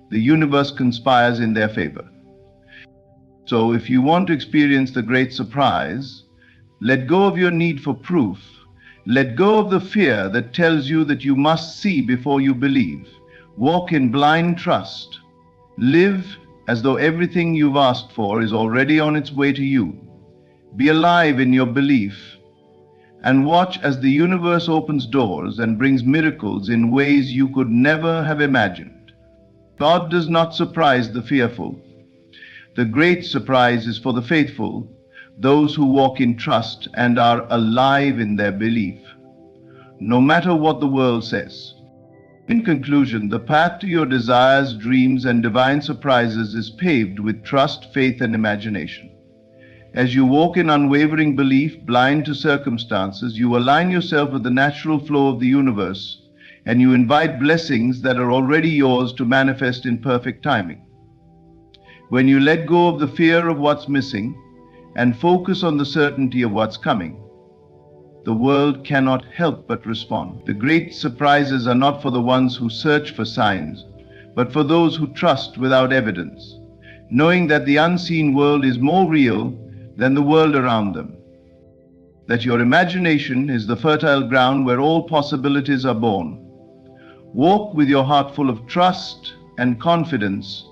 the universe conspires in their favor. So if you want to experience the great surprise, let go of your need for proof Let go of the fear that tells you that you must see before you believe. Walk in blind trust. Live as though everything you've asked for is already on its way to you. Be alive in your belief and watch as the universe opens doors and brings miracles in ways you could never have imagined. God does not surprise the fearful. The great surprise is for the faithful, those who walk in trust and are alive in their belief, no matter what the world says. In conclusion, the path to your desires, dreams, and divine surprises is paved with trust, faith, and imagination. As you walk in unwavering belief, blind to circumstances, you align yourself with the natural flow of the universe, and you invite blessings that are already yours to manifest in perfect timing. When you let go of the fear of what's missing and focus on the certainty of what's coming, the world cannot help but respond. The great surprises are not for the ones who search for signs, but for those who trust without evidence, knowing that the unseen world is more real than the world around them, that your imagination is the fertile ground where all possibilities are born. Walk with your heart full of trust and confidence,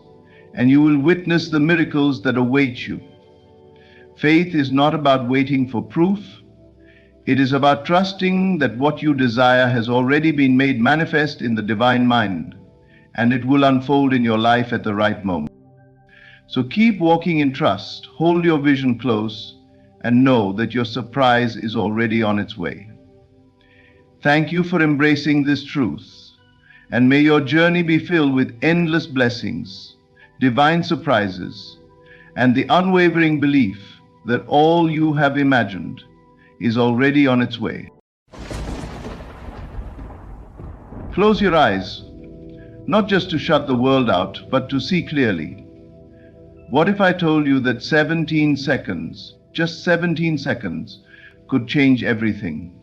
and you will witness the miracles that await you. Faith is not about waiting for proof. It is about trusting that what you desire has already been made manifest in the divine mind, and it will unfold in your life at the right moment. So keep walking in trust, hold your vision close, and know that your surprise is already on its way. Thank you for embracing this truth, and may your journey be filled with endless blessings, divine surprises, and the unwavering belief that all you have imagined is already on its way. Close your eyes, not just to shut the world out, but to see clearly. What if I told you that 17 seconds, just 17 seconds, could change everything?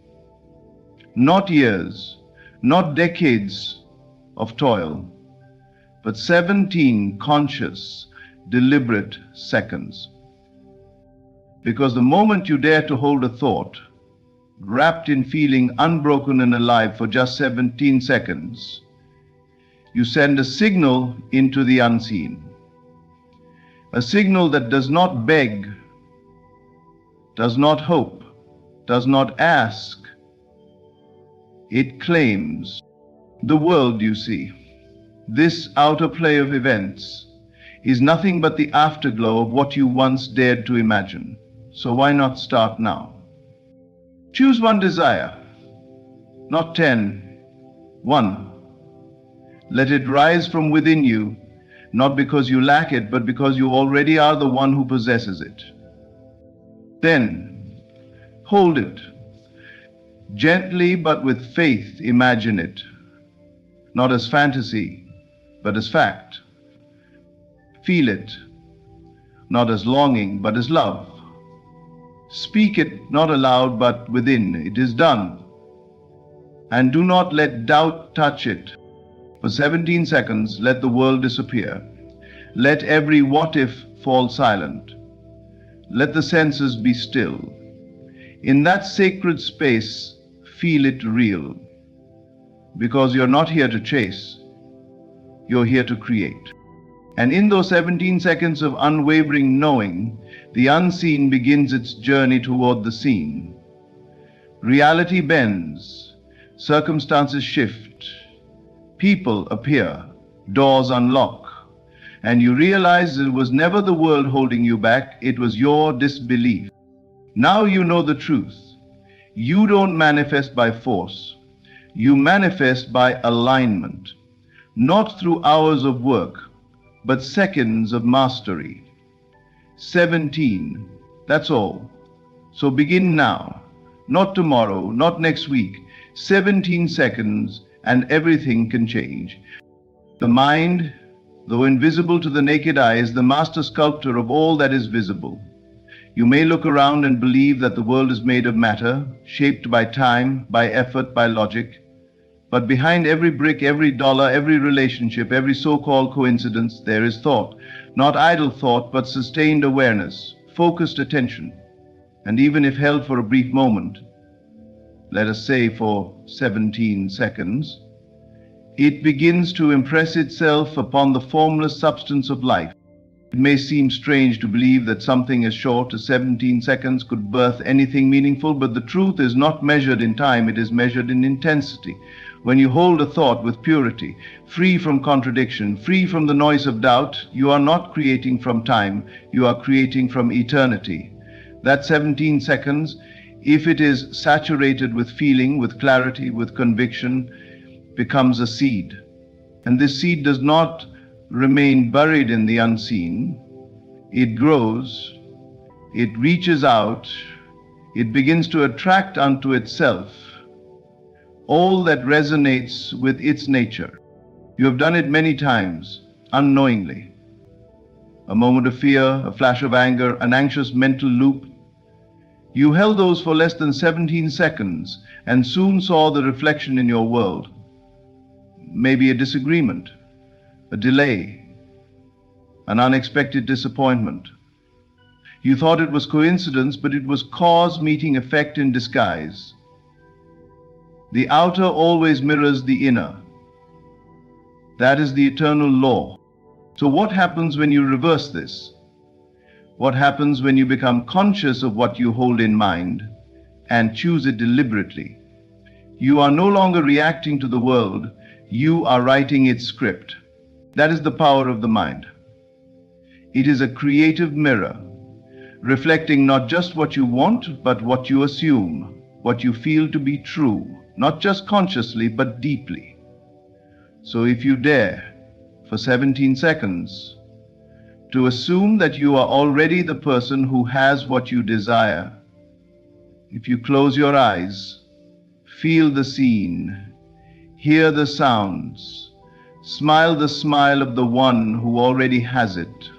Not years, not decades of toil, but 17 conscious, deliberate seconds. Because the moment you dare to hold a thought, wrapped in feeling unbroken and alive for just 17 seconds, you send a signal into the unseen. A signal that does not beg, does not hope, does not ask. It claims. The world, you see, this outer play of events, is nothing but the afterglow of what you once dared to imagine. So why not start now? Choose one desire, not 10, one. Let it rise from within you, not because you lack it, but because you already are the one who possesses it. Then, hold it. Gently but with faith, imagine it, not as fantasy, but as fact. Feel it, not as longing, but as love. Speak it not aloud, but within. It is done. And do not let doubt touch it. For 17 seconds, let the world disappear. Let every what if fall silent. Let the senses be still. In that sacred space, feel it real. Because you're not here to chase, you're here to create. And in those 17 seconds of unwavering knowing, the unseen begins its journey toward the seen. Reality bends, circumstances shift, people appear, doors unlock, and you realize it was never the world holding you back, it was your disbelief. Now you know the truth. You don't manifest by force. You manifest by alignment, not through hours of work, but seconds of mastery. 17, that's all. So begin now, not tomorrow, not next week. 17 seconds and everything can change. The mind, though invisible to the naked eye, is the master sculptor of all that is visible. You may look around and believe that the world is made of matter, shaped by time, by effort, by logic. But behind every brick, every dollar, every relationship, every so-called coincidence, there is thought. Not idle thought, but sustained awareness, focused attention. And even if held for a brief moment, let us say for 17 seconds, it begins to impress itself upon the formless substance of life. It may seem strange to believe that something as short as 17 seconds could birth anything meaningful, but the truth is not measured in time, it is measured in intensity. When you hold a thought with purity, free from contradiction, free from the noise of doubt, you are not creating from time, you are creating from eternity. That 17 seconds, if it is saturated with feeling, with clarity, with conviction, becomes a seed. And this seed does not remain buried in the unseen. It grows, it reaches out, it begins to attract unto itself all that resonates with its nature. You have done it many times, unknowingly. A moment of fear, a flash of anger, an anxious mental loop. You held those for less than 17 seconds and soon saw the reflection in your world. Maybe a disagreement, a delay, an unexpected disappointment. You thought it was coincidence, but it was cause meeting effect in disguise. The outer always mirrors the inner. That is the eternal law. So what happens when you reverse this? What happens when you become conscious of what you hold in mind and choose it deliberately? You are no longer reacting to the world, you are writing its script. That is the power of the mind. It is a creative mirror, reflecting not just what you want, but what you assume, what you feel to be true, not just consciously, but deeply. So if you dare, for 17 seconds, to assume that you are already the person who has what you desire, if you close your eyes, feel the scene, hear the sounds, smile the smile of the one who already has it,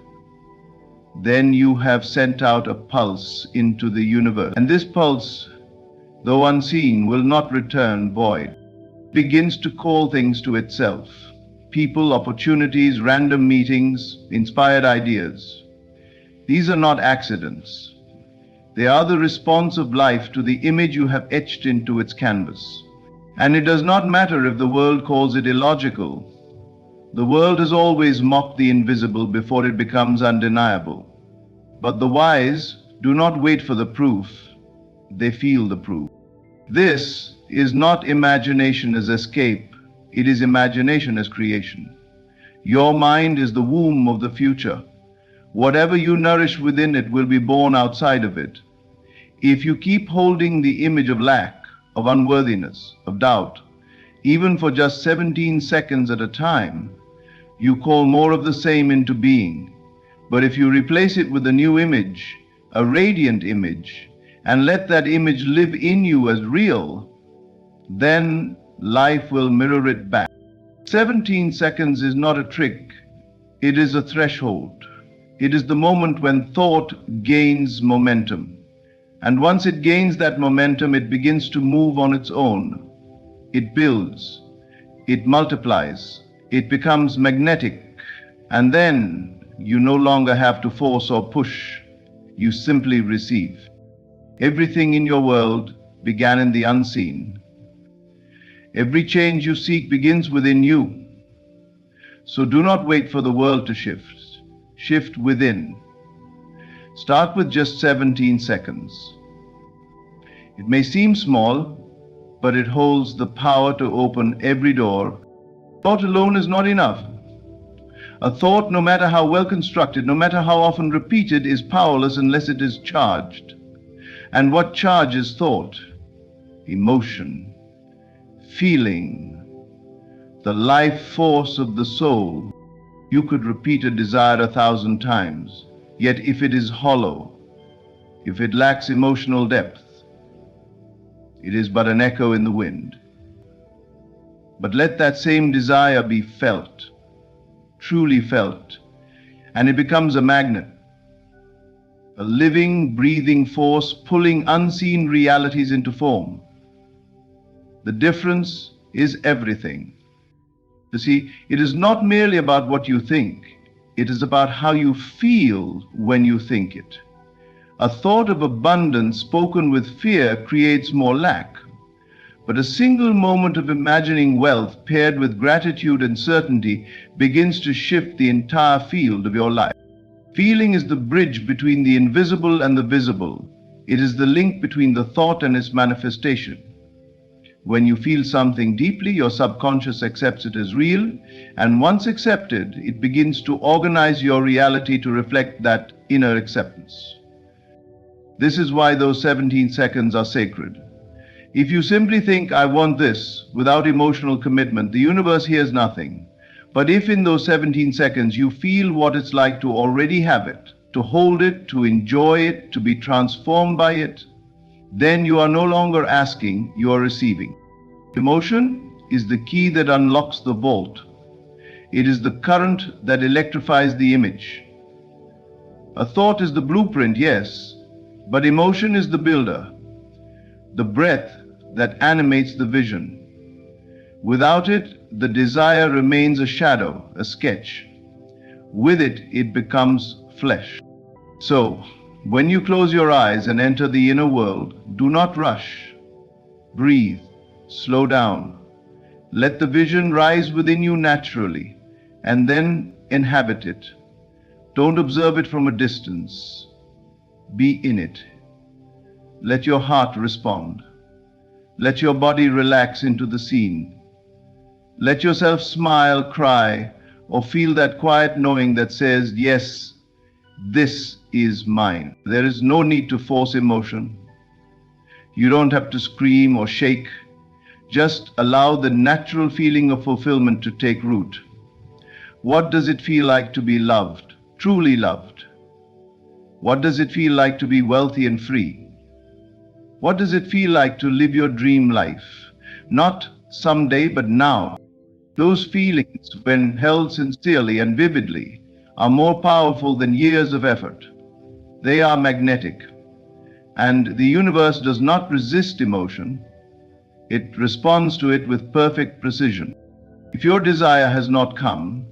then you have sent out a pulse into the universe. And this pulse, though unseen, will not return void. It begins to call things to itself. People, opportunities, random meetings, inspired ideas. These are not accidents. They are the response of life to the image you have etched into its canvas. And it does not matter if the world calls it illogical. The world has always mocked the invisible before it becomes undeniable. But the wise do not wait for the proof, they feel the proof. This is not imagination as escape, it is imagination as creation. Your mind is the womb of the future. Whatever you nourish within it will be born outside of it. If you keep holding the image of lack, of unworthiness, of doubt, even for just 17 seconds at a time, you call more of the same into being. But if you replace it with a new image, a radiant image, and let that image live in you as real, then life will mirror it back. 17 seconds is not a trick, it is a threshold. It is the moment when thought gains momentum. And once it gains that momentum, it begins to move on its own. It builds, it multiplies, it becomes magnetic, and then you no longer have to force or push, you simply receive. Everything in your world began in the unseen. Every change you seek begins within you. So do not wait for the world to shift. Shift within. Start with just 17 seconds. It may seem small, but it holds the power to open every door. Thought alone is not enough. A thought, no matter how well constructed, no matter how often repeated, is powerless unless it is charged. And what charges thought? Emotion, feeling, the life force of the soul. You could repeat a desire 1,000 times, yet if it is hollow, if it lacks emotional depth, it is but an echo in the wind. But let that same desire be felt, truly felt, and it becomes a magnet, a living, breathing force pulling unseen realities into form. The difference is everything. You see, it is not merely about what you think, it is about how you feel when you think it. A thought of abundance spoken with fear creates more lack. But a single moment of imagining wealth paired with gratitude and certainty begins to shift the entire field of your life. Feeling is the bridge between the invisible and the visible. It is the link between the thought and its manifestation. When you feel something deeply, your subconscious accepts it as real, and once accepted, it begins to organize your reality to reflect that inner acceptance. This is why those 17 seconds are sacred. If you simply think, I want this, without emotional commitment, the universe hears nothing. But if in those 17 seconds you feel what it's like to already have it, to hold it, to enjoy it, to be transformed by it, then you are no longer asking, you are receiving. Emotion is the key that unlocks the vault. It is the current that electrifies the image. A thought is the blueprint, yes, but emotion is the builder, the breath that animates the vision. Without it, the desire remains a shadow, a sketch. With it, it becomes flesh. So, when you close your eyes and enter the inner world, do not rush. Breathe, slow down. Let the vision rise within you naturally, and then inhabit it. Don't observe it from a distance. Be in it. Let your heart respond. Let your body relax into the scene. Let yourself smile, cry, or feel that quiet knowing that says, yes, this is mine. There is no need to force emotion. You don't have to scream or shake. Just allow the natural feeling of fulfillment to take root. What does it feel like to be loved, truly loved? What does it feel like to be wealthy and free? What does it feel like to live your dream life? Not someday, but now. Those feelings, when held sincerely and vividly, are more powerful than years of effort. They are magnetic. And the universe does not resist emotion. It responds to it with perfect precision. If your desire has not come,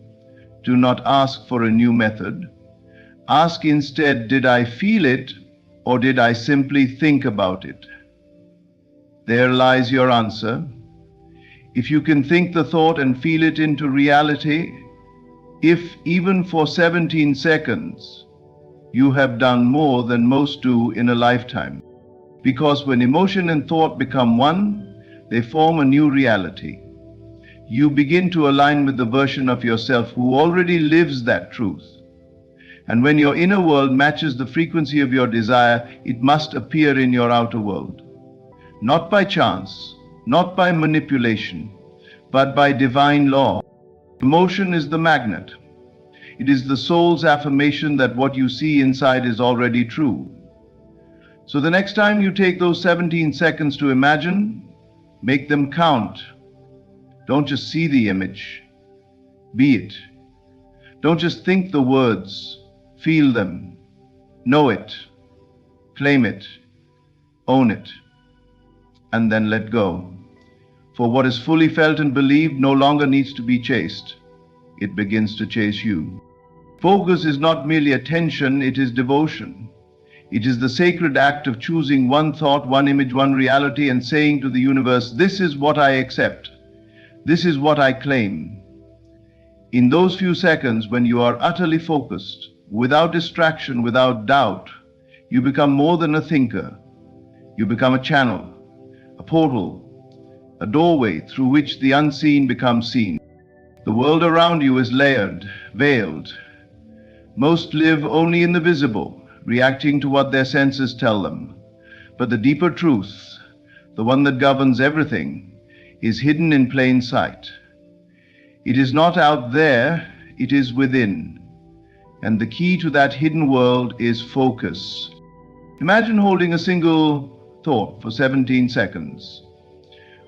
do not ask for a new method. Ask instead, did I feel it, or did I simply think about it? There lies your answer. If you can think the thought and feel it into reality, if even for 17 seconds, you have done more than most do in a lifetime. Because when emotion and thought become one, they form a new reality. You begin to align with the version of yourself who already lives that truth. And when your inner world matches the frequency of your desire, it must appear in your outer world. Not by chance, not by manipulation, but by divine law. Emotion is the magnet. It is the soul's affirmation that what you see inside is already true. So the next time you take those 17 seconds to imagine, make them count. Don't just see the image, be it. Don't just think the words, feel them, know it, claim it, own it, and then let go. For what is fully felt and believed no longer needs to be chased. It begins to chase you. Focus is not merely attention, it is devotion. It is the sacred act of choosing one thought, one image, one reality, and saying to the universe, this is what I accept. This is what I claim. In those few seconds, when you are utterly focused, without distraction, without doubt, you become more than a thinker. You become a channel, a portal, a doorway through which the unseen becomes seen. The world around you is layered, veiled. Most live only in the visible, reacting to what their senses tell them. But the deeper truth, the one that governs everything, is hidden in plain sight. It is not out there, it is within. And the key to that hidden world is focus. Imagine holding a single thought for 17 seconds.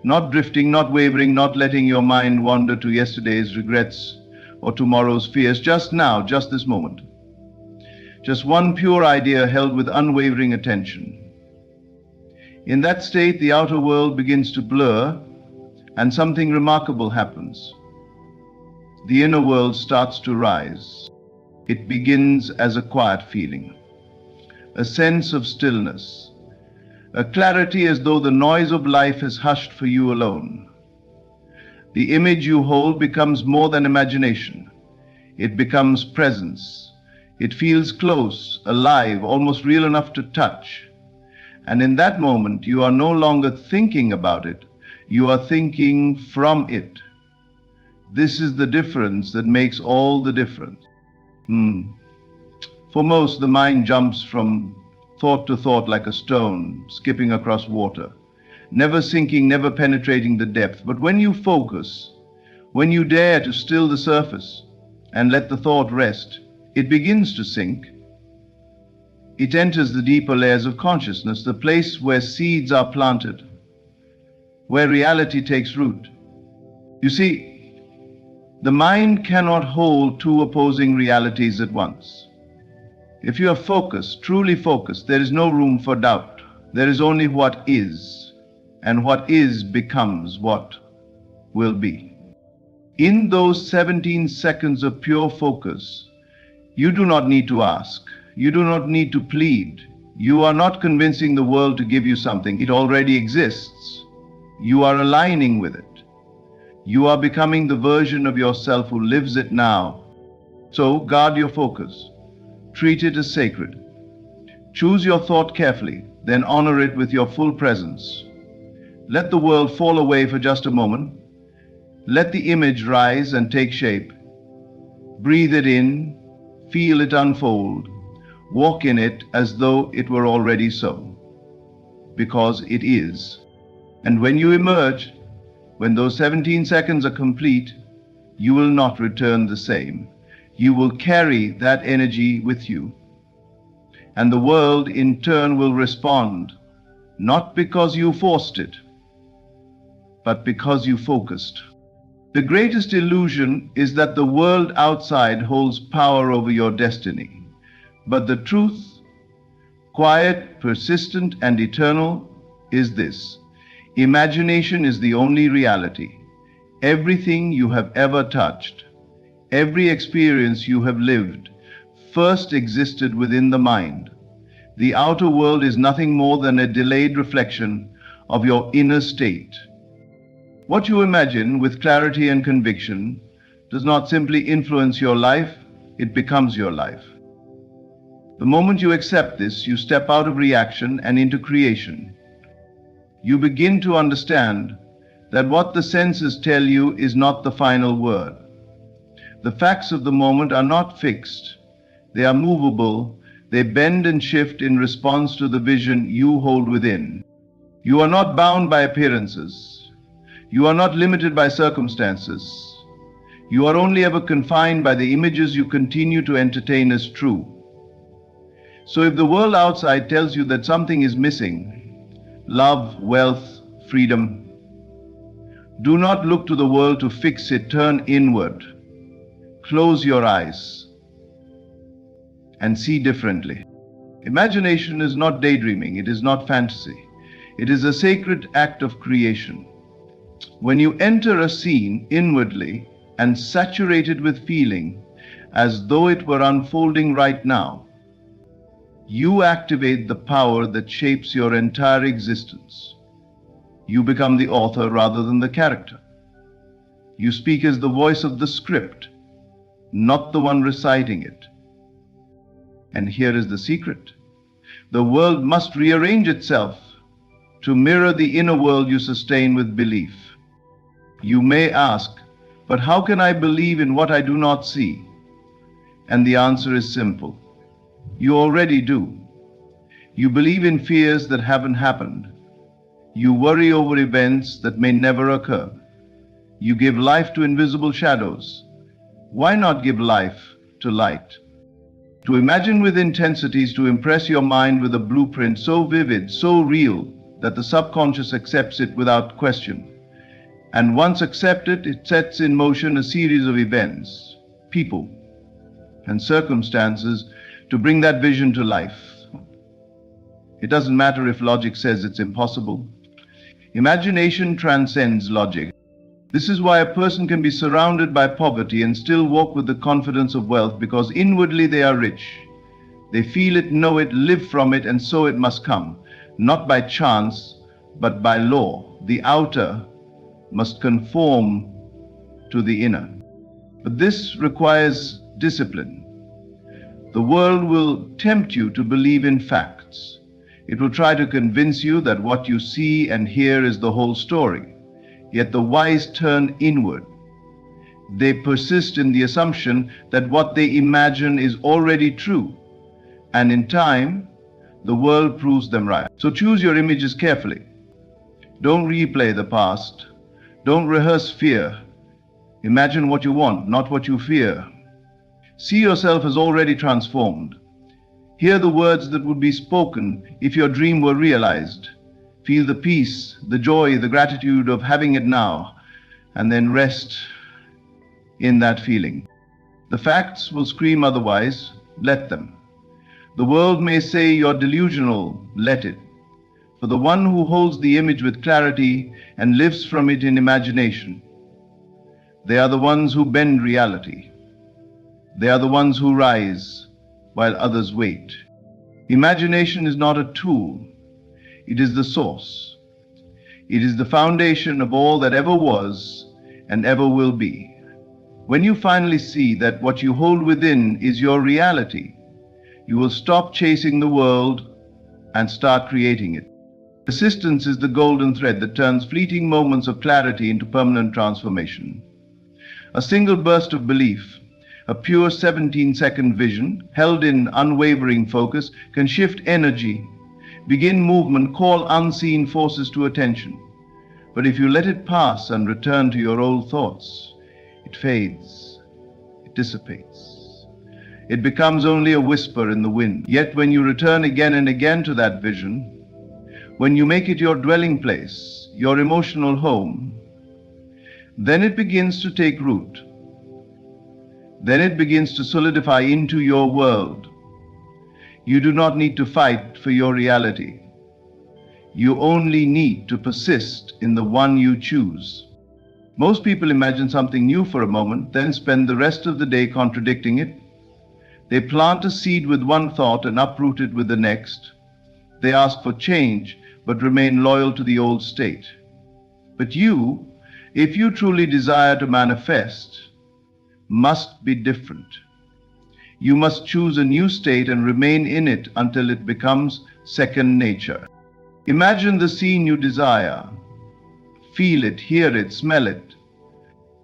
Not drifting, not wavering, not letting your mind wander to yesterday's regrets or tomorrow's fears. Just now, just this moment. Just one pure idea held with unwavering attention. In that state, the outer world begins to blur, and something remarkable happens. The inner world starts to rise. It begins as a quiet feeling, a sense of stillness, a clarity as though the noise of life has hushed for you alone. The image you hold becomes more than imagination. It becomes presence. It feels close, alive, almost real enough to touch. And in that moment, you are no longer thinking about it. You are thinking from it. This is the difference that makes all the difference. For most, the mind jumps from thought to thought like a stone, skipping across water, never sinking, never penetrating the depth. But when you focus, when you dare to still the surface and let the thought rest, it begins to sink. It enters the deeper layers of consciousness, the place where seeds are planted, where reality takes root. You see, the mind cannot hold two opposing realities at once. If you are focused, truly focused, there is no room for doubt. There is only what is, and what is becomes what will be. In those 17 seconds of pure focus, you do not need to ask. You do not need to plead. You are not convincing the world to give you something. It already exists. You are aligning with it. You are becoming the version of yourself who lives it now. So guard your focus. Treat it as sacred. Choose your thought carefully, then honor it with your full presence. Let the world fall away for just a moment. Let the image rise and take shape. Breathe it in, feel it unfold. Walk in it as though it were already so, because it is. And when you emerge, when those 17 seconds are complete, you will not return the same. You will carry that energy with you. And the world in turn will respond, not because you forced it, but because you focused. The greatest illusion is that the world outside holds power over your destiny. But the truth, quiet, persistent, and eternal, is this: imagination is the only reality. Everything you have ever touched, every experience you have lived, first existed within the mind. The outer world is nothing more than a delayed reflection of your inner state. What you imagine with clarity and conviction does not simply influence your life, it becomes your life. The moment you accept this, you step out of reaction and into creation. You begin to understand that what the senses tell you is not the final word. The facts of the moment are not fixed. They are movable. They bend and shift in response to the vision you hold within. You are not bound by appearances. You are not limited by circumstances. You are only ever confined by the images you continue to entertain as true. So if the world outside tells you that something is missing, love, wealth, freedom, do not look to the world to fix it. Turn inward. Close your eyes and see differently. Imagination is not daydreaming. It is not fantasy. It is a sacred act of creation. When you enter a scene inwardly and saturated with feeling as though it were unfolding right now, you activate the power that shapes your entire existence. You become the author rather than the character. You speak as the voice of the script, not the one reciting it. And here is the secret. The world must rearrange itself to mirror the inner world you sustain with belief. You may ask, but how can I believe in what I do not see? And the answer is simple. You already do. You believe in fears that haven't happened. You worry over events that may never occur. You give life to invisible shadows. Why not give life to light? To imagine with intensity is to impress your mind with a blueprint so vivid, so real, that the subconscious accepts it without question. And once accepted, it sets in motion a series of events, people, and circumstances to bring that vision to life. It doesn't matter if logic says it's impossible. Imagination transcends logic. This is why a person can be surrounded by poverty and still walk with the confidence of wealth, because inwardly they are rich. They feel it, know it, live from it, and so it must come. not by chance, but by law. The outer must conform to the inner. But this requires discipline. The world will tempt you to believe in facts. It will try to convince you that what you see and hear is the whole story. Yet the wise turn inward. They persist in the assumption that what they imagine is already true, and in time, the world proves them right. So choose your images carefully. Don't replay the past. Don't rehearse fear. Imagine what you want, not what you fear. See yourself as already transformed. Hear the words that would be spoken if your dream were realized. Feel the peace, the joy, the gratitude of having it now, and then rest in that feeling. The facts will scream otherwise. Let them. The world may say you're delusional. Let it. For the one who holds the image with clarity and lives from it in imagination, they are the ones who bend reality. They are the ones who rise while others wait. Imagination is not a tool. It is the source. It is the foundation of all that ever was and ever will be. When you finally see that what you hold within is your reality, you will stop chasing the world and start creating it. Persistence is the golden thread that turns fleeting moments of clarity into permanent transformation. A single burst of belief, a pure 17-second vision held in unwavering focus can shift energy, begin movement, call unseen forces to attention. But if you let it pass and return to your old thoughts, it fades, it dissipates. It becomes only a whisper in the wind. Yet when you return again and again to that vision, when you make it your dwelling place, your emotional home, then it begins to take root. Then it begins to solidify into your world. You do not need to fight for your reality. You only need to persist in the one you choose. Most people imagine something new for a moment, then spend the rest of the day contradicting it. They plant a seed with one thought and uproot it with the next. They ask for change, but remain loyal to the old state. But you, if you truly desire to manifest, must be different. You must choose a new state and remain in it until it becomes second nature. Imagine the scene you desire. Feel it, hear it, smell it.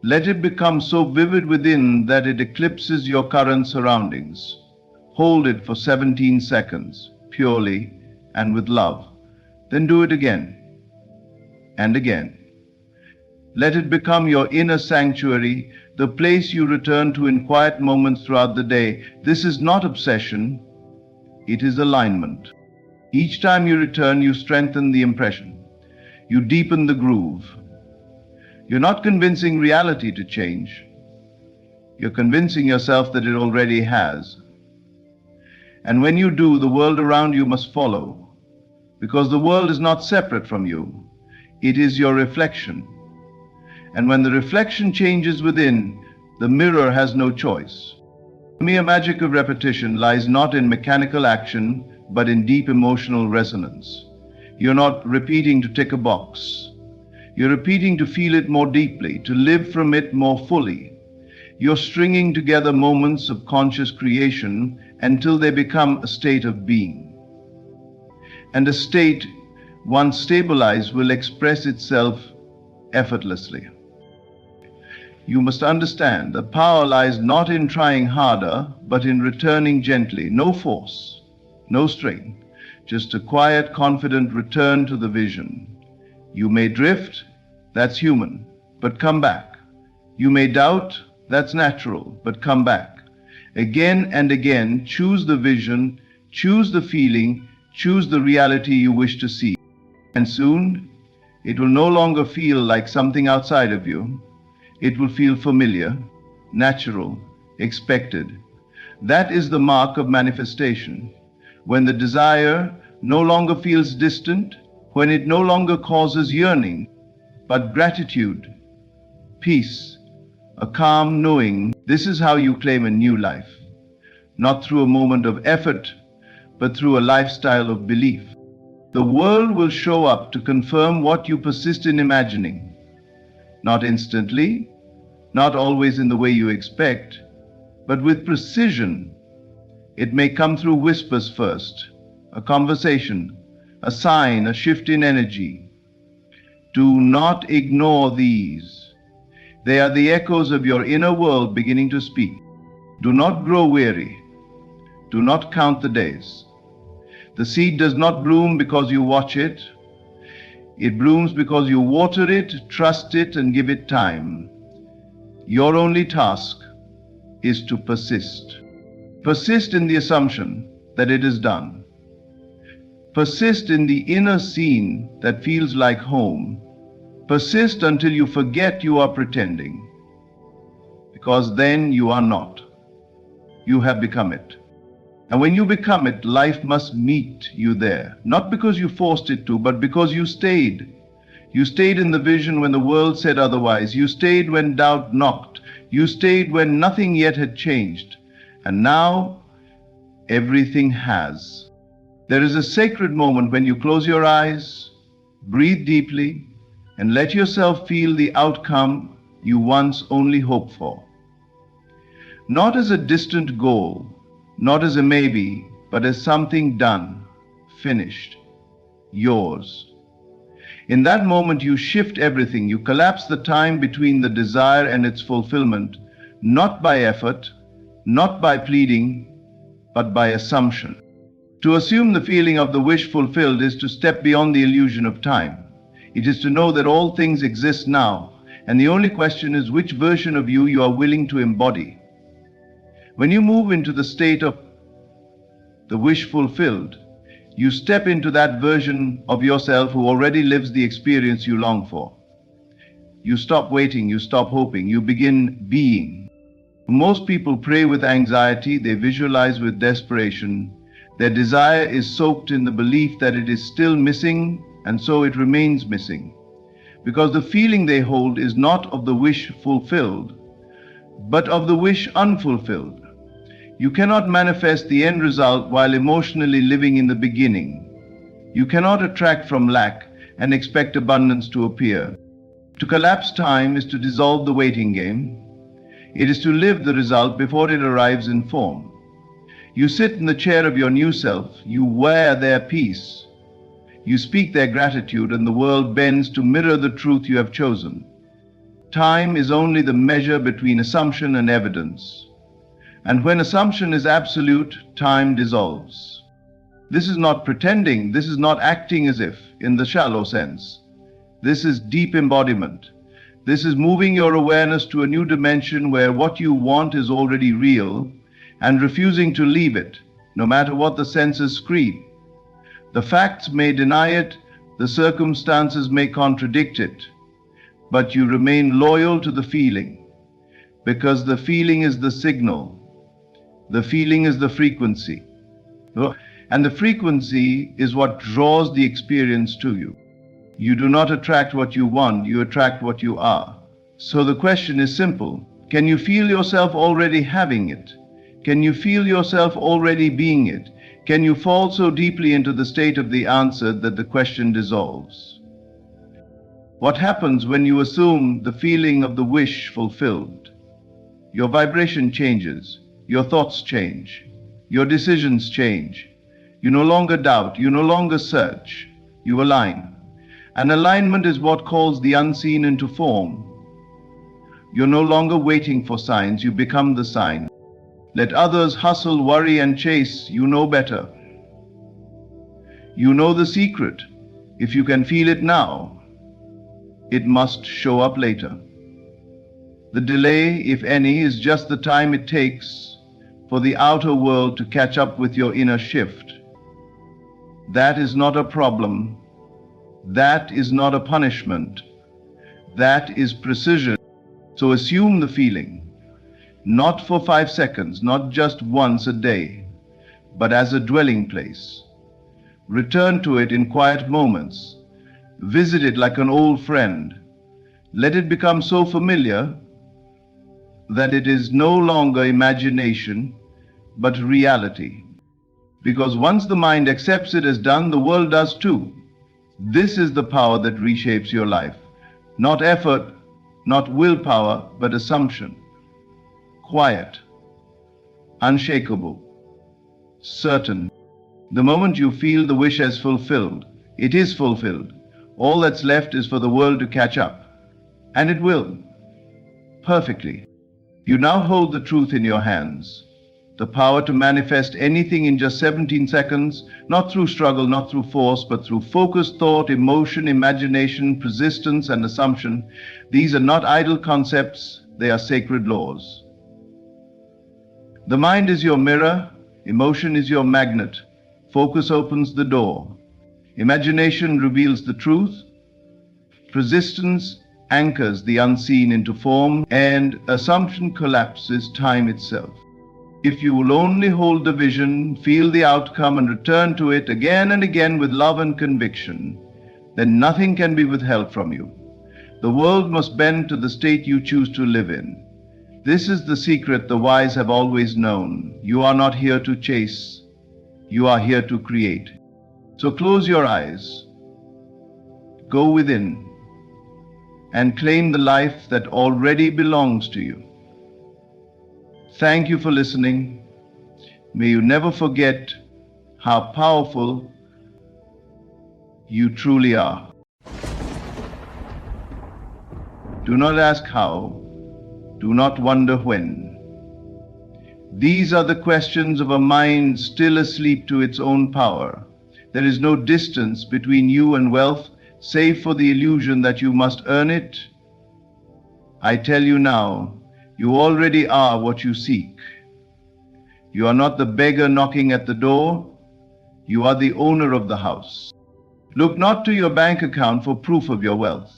Let it become so vivid within that it eclipses your current surroundings. Hold it for 17 seconds, purely and with love. Then do it again and again. Let it become your inner sanctuary, the place you return to in quiet moments throughout the day. This is not obsession, it is alignment. Each time you return, you strengthen the impression. You deepen the groove. You're not convincing reality to change. You're convincing yourself that it already has. And when you do, the world around you must follow, because the world is not separate from you. It is your reflection. And when the reflection changes within, the mirror has no choice. The mere magic of repetition lies not in mechanical action, but in deep emotional resonance. You're not repeating to tick a box. You're repeating to feel it more deeply, to live from it more fully. You're stringing together moments of conscious creation until they become a state of being. And a state, once stabilized, will express itself effortlessly. You must understand that power lies not in trying harder, but in returning gently. No force, no strain, just a quiet, confident return to the vision. You may drift, that's human, but come back. You may doubt, that's natural, but come back. Again and again, choose the vision, choose the feeling, choose the reality you wish to see. And soon, it will no longer feel like something outside of you. It will feel familiar, natural, expected. That is the mark of manifestation. When the desire no longer feels distant, when it no longer causes yearning, but gratitude, peace, a calm knowing. This is how you claim a new life, not through a moment of effort, but through a lifestyle of belief. The world will show up to confirm what you persist in imagining. Not instantly, not always in the way you expect, but with precision. It may come through whispers first, a conversation, a sign, a shift in energy. Do not ignore these. They are the echoes of your inner world beginning to speak. Do not grow weary. Do not count the days. The seed does not bloom because you watch it. It blooms because you water it, trust it, and give it time. Your only task is to persist. Persist in the assumption that it is done. Persist in the inner scene that feels like home. Persist until you forget you are pretending. Because then you are not. You have become it. And when you become it, life must meet you there. Not because you forced it to, but because you stayed. You stayed in the vision when the world said otherwise. You stayed when doubt knocked. You stayed when nothing yet had changed. And now, everything has. There is a sacred moment when you close your eyes, breathe deeply, and let yourself feel the outcome you once only hoped for. Not as a distant goal, not as a maybe, but as something done, finished, yours. In that moment, you shift everything. You collapse the time between the desire and its fulfillment, not by effort, not by pleading, but by assumption. To assume the feeling of the wish fulfilled is to step beyond the illusion of time. It is to know that all things exist now, and the only question is which version of you are willing to embody. When you move into the state of the wish fulfilled, you step into that version of yourself who already lives the experience you long for. You stop waiting, you stop hoping, you begin being. Most people pray with anxiety, they visualize with desperation. Their desire is soaked in the belief that it is still missing, and so it remains missing. Because the feeling they hold is not of the wish fulfilled, but of the wish unfulfilled. You cannot manifest the end result while emotionally living in the beginning. You cannot attract from lack and expect abundance to appear. To collapse time is to dissolve the waiting game. It is to live the result before it arrives in form. You sit in the chair of your new self. You wear their peace. You speak their gratitude, and the world bends to mirror the truth you have chosen. Time is only the measure between assumption and evidence. And when assumption is absolute, time dissolves. This is not pretending. This is not acting as if, in the shallow sense. This is deep embodiment. This is moving your awareness to a new dimension where what you want is already real and refusing to leave it, no matter what the senses scream. The facts may deny it, the circumstances may contradict it, but you remain loyal to the feeling, because the feeling is the signal. The feeling is the frequency. And the frequency is what draws the experience to you. You do not attract what you want, you attract what you are. So the question is simple. Can you feel yourself already having it? Can you feel yourself already being it? Can you fall so deeply into the state of the answer that the question dissolves? What happens when you assume the feeling of the wish fulfilled? Your vibration changes. Your thoughts change. Your decisions change. You no longer doubt. You no longer search. You align. And alignment is what calls the unseen into form. You're no longer waiting for signs. You become the sign. Let others hustle, worry, and chase. You know better. You know the secret. If you can feel it now, it must show up later. The delay, if any, is just the time it takes for the outer world to catch up with your inner shift. That is not a problem. That is not a punishment. That is precision. So assume the feeling, not for 5 seconds, not just once a day, but as a dwelling place. Return to it in quiet moments. Visit it like an old friend. Let it become so familiar that it is no longer imagination, but reality. Because once the mind accepts it as done, the world does too. This is the power that reshapes your life. Not effort, not willpower, but assumption. Quiet, unshakable, certain. The moment you feel the wish as fulfilled, it is fulfilled. All that's left is for the world to catch up. And it will. Perfectly. You now hold the truth in your hands. The power to manifest anything in just 17 seconds, not through struggle, not through force, but through focused thought, emotion, imagination, persistence, and assumption. These are not idle concepts, they are sacred laws. The mind is your mirror, emotion is your magnet, focus opens the door, imagination reveals the truth, persistence anchors the unseen into form, and assumption collapses time itself. If you will only hold the vision, feel the outcome, and return to it again and again with love and conviction, then nothing can be withheld from you. The world must bend to the state you choose to live in. This is the secret the wise have always known. You are not here to chase, you are here to create. So close your eyes, go within, and claim the life that already belongs to you. Thank you for listening. May you never forget how powerful you truly are. Do not ask how, do not wonder when. These are the questions of a mind still asleep to its own power. There is no distance between you and wealth, save for the illusion that you must earn it. I tell you now, you already are what you seek. You are not the beggar knocking at the door. You are the owner of the house. Look not to your bank account for proof of your wealth.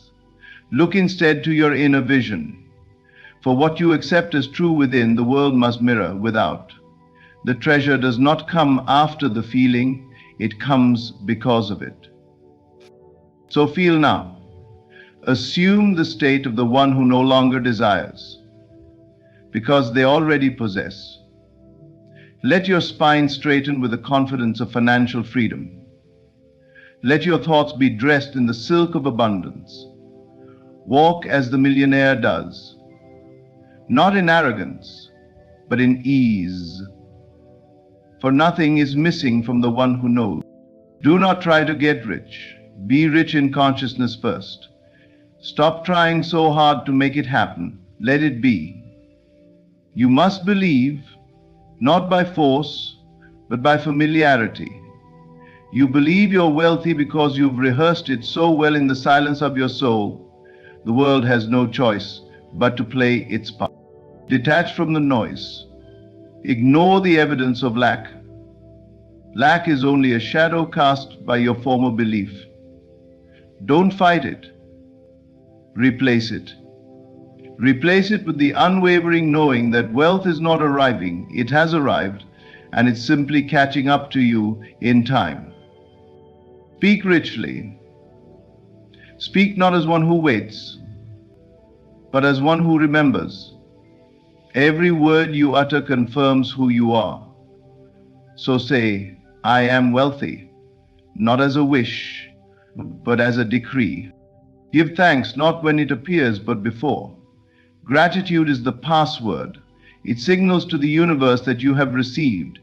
Look instead to your inner vision. For what you accept as true within, the world must mirror without. The treasure does not come after the feeling, it comes because of it. So feel now. Assume the state of the one who no longer desires, because they already possess. Let your spine straighten with the confidence of financial freedom. Let your thoughts be dressed in the silk of abundance. Walk as the millionaire does, not in arrogance, but in ease. For nothing is missing from the one who knows. Do not try to get rich. Be rich in consciousness first. Stop trying so hard to make it happen. Let it be. You must believe, not by force, but by familiarity. You believe you're wealthy because you've rehearsed it so well in the silence of your soul. The world has no choice but to play its part. Detach from the noise. Ignore the evidence of lack. Lack is only a shadow cast by your former belief. Don't fight it. Replace it. Replace it with the unwavering knowing that wealth is not arriving, it has arrived, and it's simply catching up to you in time. Speak richly. Speak not as one who waits, but as one who remembers. Every word you utter confirms who you are. So say, I am wealthy, not as a wish, but as a decree. Give thanks not when it appears, but before. Gratitude is the password. It signals to the universe that you have received.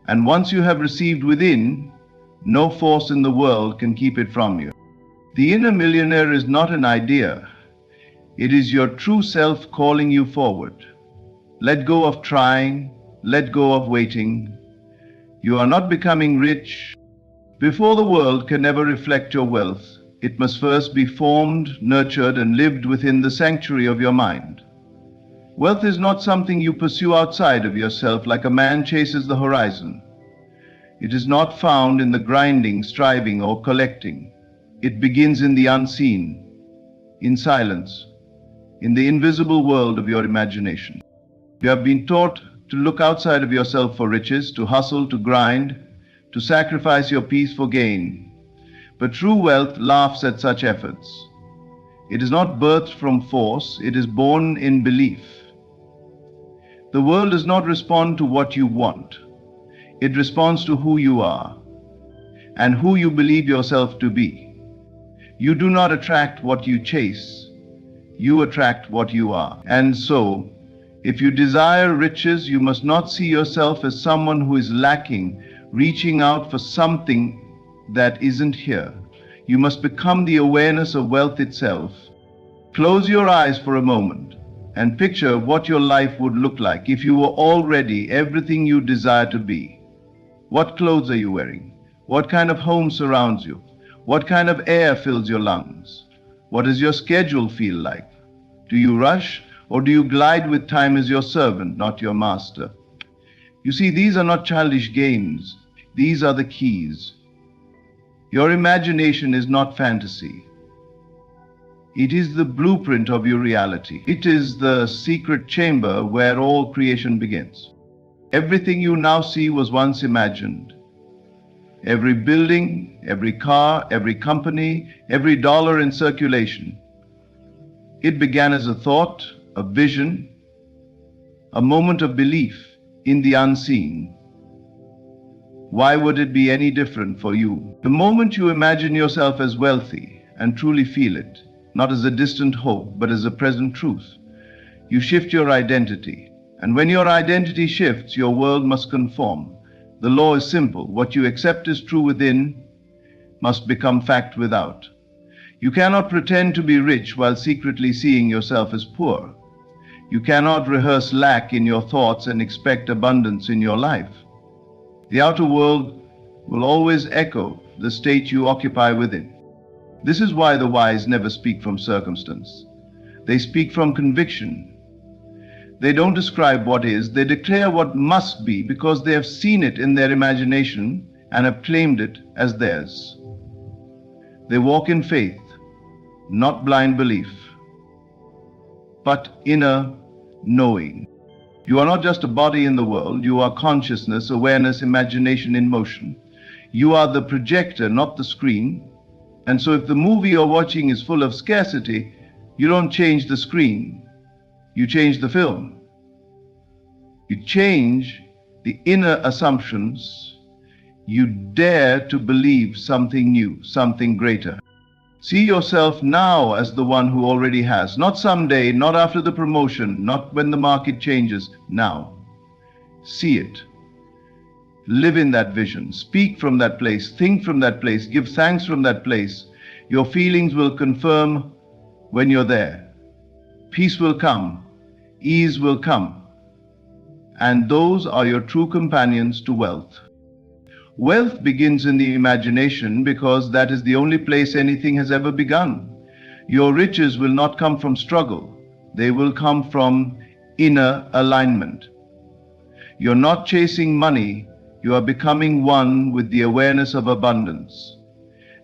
And once you have received within, no force in the world can keep it from you. The inner millionaire is not an idea. It is your true self calling you forward. Let go of trying. Let go of waiting. You are not becoming rich. Before the world can ever reflect your wealth, it must first be formed, nurtured, and lived within the sanctuary of your mind. Wealth is not something you pursue outside of yourself like a man chases the horizon. It is not found in the grinding, striving, or collecting. It begins in the unseen, in silence, in the invisible world of your imagination. You have been taught to look outside of yourself for riches, to hustle, to grind, to sacrifice your peace for gain. But true wealth laughs at such efforts. It is not birthed from force, it is born in belief. The world does not respond to what you want. It responds to who you are and who you believe yourself to be. You do not attract what you chase. You attract what you are. And so, if you desire riches, you must not see yourself as someone who is lacking, reaching out for something that isn't here. You must become the awareness of wealth itself. Close your eyes for a moment and picture what your life would look like if you were already everything you desire to be. What clothes are you wearing? What kind of home surrounds you? What kind of air fills your lungs? What does your schedule feel like? Do you rush, or do you glide with time as your servant, not your master? You see, these are not childish games. These are the keys. Your imagination is not fantasy. It is the blueprint of your reality. It is the secret chamber where all creation begins. Everything you now see was once imagined. Every building, every car, every company, every dollar in circulation. It began as a thought, a vision, a moment of belief in the unseen. Why would it be any different for you? The moment you imagine yourself as wealthy and truly feel it, not as a distant hope, but as a present truth, you shift your identity. And when your identity shifts, your world must conform. The law is simple. What you accept as true within must become fact without. You cannot pretend to be rich while secretly seeing yourself as poor. You cannot rehearse lack in your thoughts and expect abundance in your life. The outer world will always echo the state you occupy within. This is why the wise never speak from circumstance. They speak from conviction. They don't describe what is, they declare what must be because they have seen it in their imagination and have claimed it as theirs. They walk in faith, not blind belief, but inner knowing. You are not just a body in the world, you are consciousness, awareness, imagination in motion. You are the projector, not the screen. And so if the movie you're watching is full of scarcity, you don't change the screen, you change the film. You change the inner assumptions. You dare to believe something new, something greater. See yourself now as the one who already has, not someday, not after the promotion, not when the market changes, now. See it. Live in that vision, speak from that place, think from that place, give thanks from that place. Your feelings will confirm when you're there. Peace will come, ease will come, and those are your true companions to wealth. Wealth begins in the imagination because that is the only place anything has ever begun. Your riches will not come from struggle. They will come from inner alignment. You're not chasing money. You are becoming one with the awareness of abundance.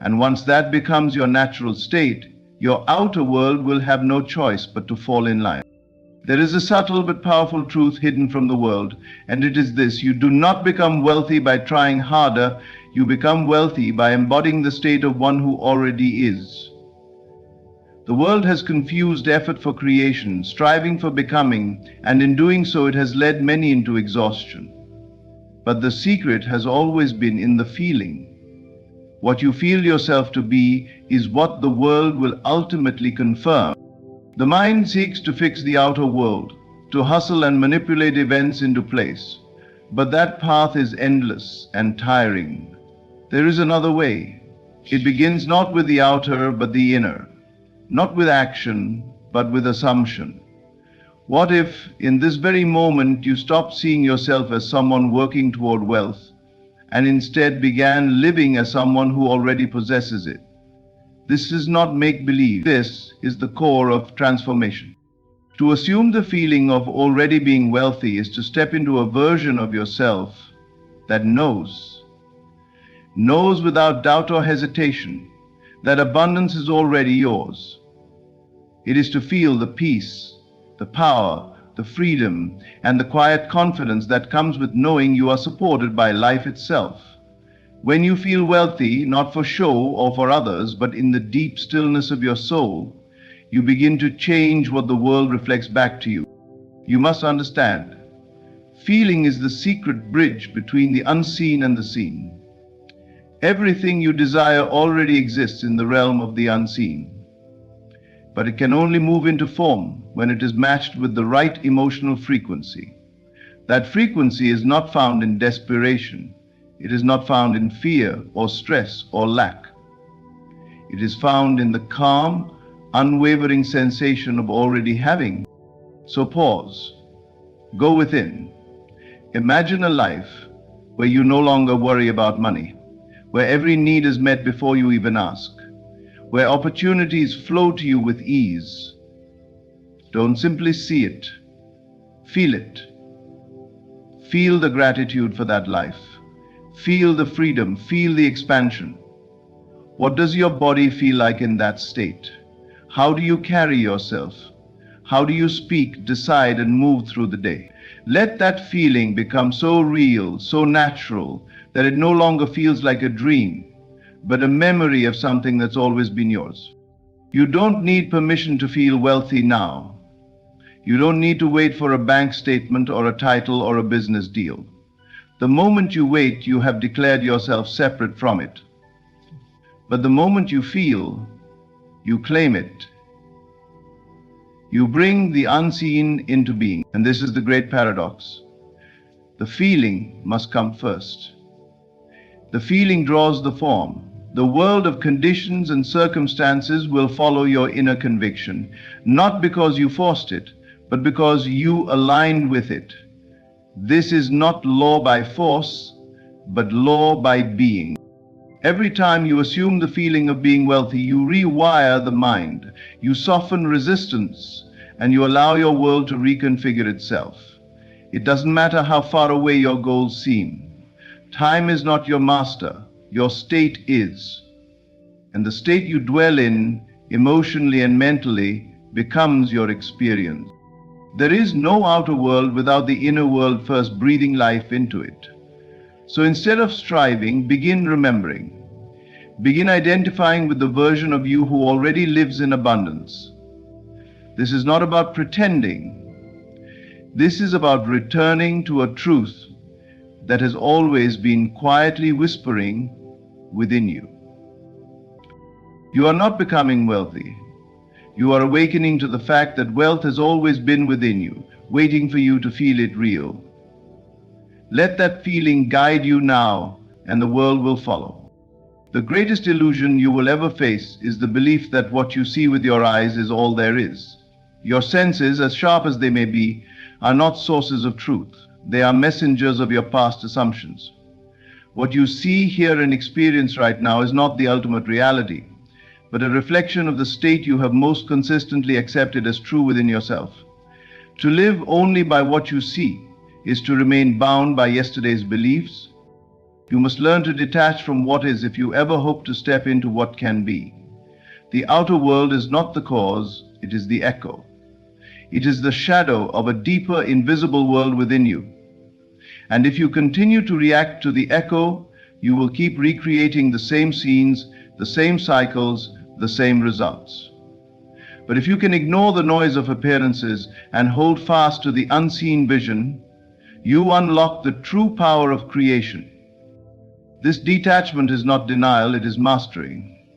And once that becomes your natural state, your outer world will have no choice but to fall in line. There is a subtle but powerful truth hidden from the world, and it is this: you do not become wealthy by trying harder, you become wealthy by embodying the state of one who already is. The world has confused effort for creation, striving for becoming, and in doing so it has led many into exhaustion. But the secret has always been in the feeling. What you feel yourself to be is what the world will ultimately confirm. The mind seeks to fix the outer world, to hustle and manipulate events into place. But that path is endless and tiring. There is another way. It begins not with the outer, but the inner. Not with action, but with assumption. What if, in this very moment, you stopped seeing yourself as someone working toward wealth, and instead began living as someone who already possesses it? This is not make-believe. This is the core of transformation. To assume the feeling of already being wealthy is to step into a version of yourself that knows without doubt or hesitation that abundance is already yours. It is to feel the peace, the power, the freedom, and the quiet confidence that comes with knowing you are supported by life itself. When you feel wealthy, not for show or for others, but in the deep stillness of your soul, you begin to change what the world reflects back to you. You must understand, Feeling is the secret bridge between the unseen and the seen. Everything you desire already exists in the realm of the unseen, but it can only move into form when it is matched with the right emotional frequency. That frequency is not found in desperation. It is not found in fear or stress or lack. It is found in the calm, unwavering sensation of already having. So pause. Go within. Imagine a life where you no longer worry about money, where every need is met before you even ask, where opportunities flow to you with ease. Don't simply see it. Feel it. Feel the gratitude for that life. Feel the freedom. Feel the expansion. What does your body feel like in that state? How do you carry yourself? How do you speak, decide, and move through the day? Let that feeling become so real, so natural, that it no longer feels like a dream, but a memory of something that's always been yours. You don't need permission to feel wealthy now. You don't need to wait for a bank statement or a title or a business deal. The moment you wait, you have declared yourself separate from it. But the moment you feel, you claim it. You bring the unseen into being. And this is the great paradox. The feeling must come first. The feeling draws the form. The world of conditions and circumstances will follow your inner conviction, not because you forced it, but because you aligned with it. This is not law by force, but law by being. Every time you assume the feeling of being wealthy, you rewire the mind, you soften resistance, and you allow your world to reconfigure itself. It doesn't matter how far away your goals seem. Time is not your master, your state is. And the state you dwell in, emotionally and mentally, becomes your experience. There is no outer world without the inner world first breathing life into it. So instead of striving, begin remembering. Begin identifying with the version of you who already lives in abundance. This is not about pretending. This is about returning to a truth that has always been quietly whispering within you. You are not becoming wealthy. You are awakening to the fact that wealth has always been within you, waiting for you to feel it real. Let that feeling guide you now, and the world will follow. The greatest illusion you will ever face is the belief that what you see with your eyes is all there is. Your senses, as sharp as they may be, are not sources of truth. They are messengers of your past assumptions. What you see, hear, and experience right now is not the ultimate reality, but a reflection of the state you have most consistently accepted as true within yourself. To live only by what you see is to remain bound by yesterday's beliefs. You must learn to detach from what is if you ever hope to step into what can be. The outer world is not the cause, it is the echo. It is the shadow of a deeper, invisible world within you. And if you continue to react to the echo, you will keep recreating the same scenes, the same cycles, the same results. But if you can ignore the noise of appearances and hold fast to the unseen vision, you unlock the true power of creation. This detachment is not denial, it is mastery.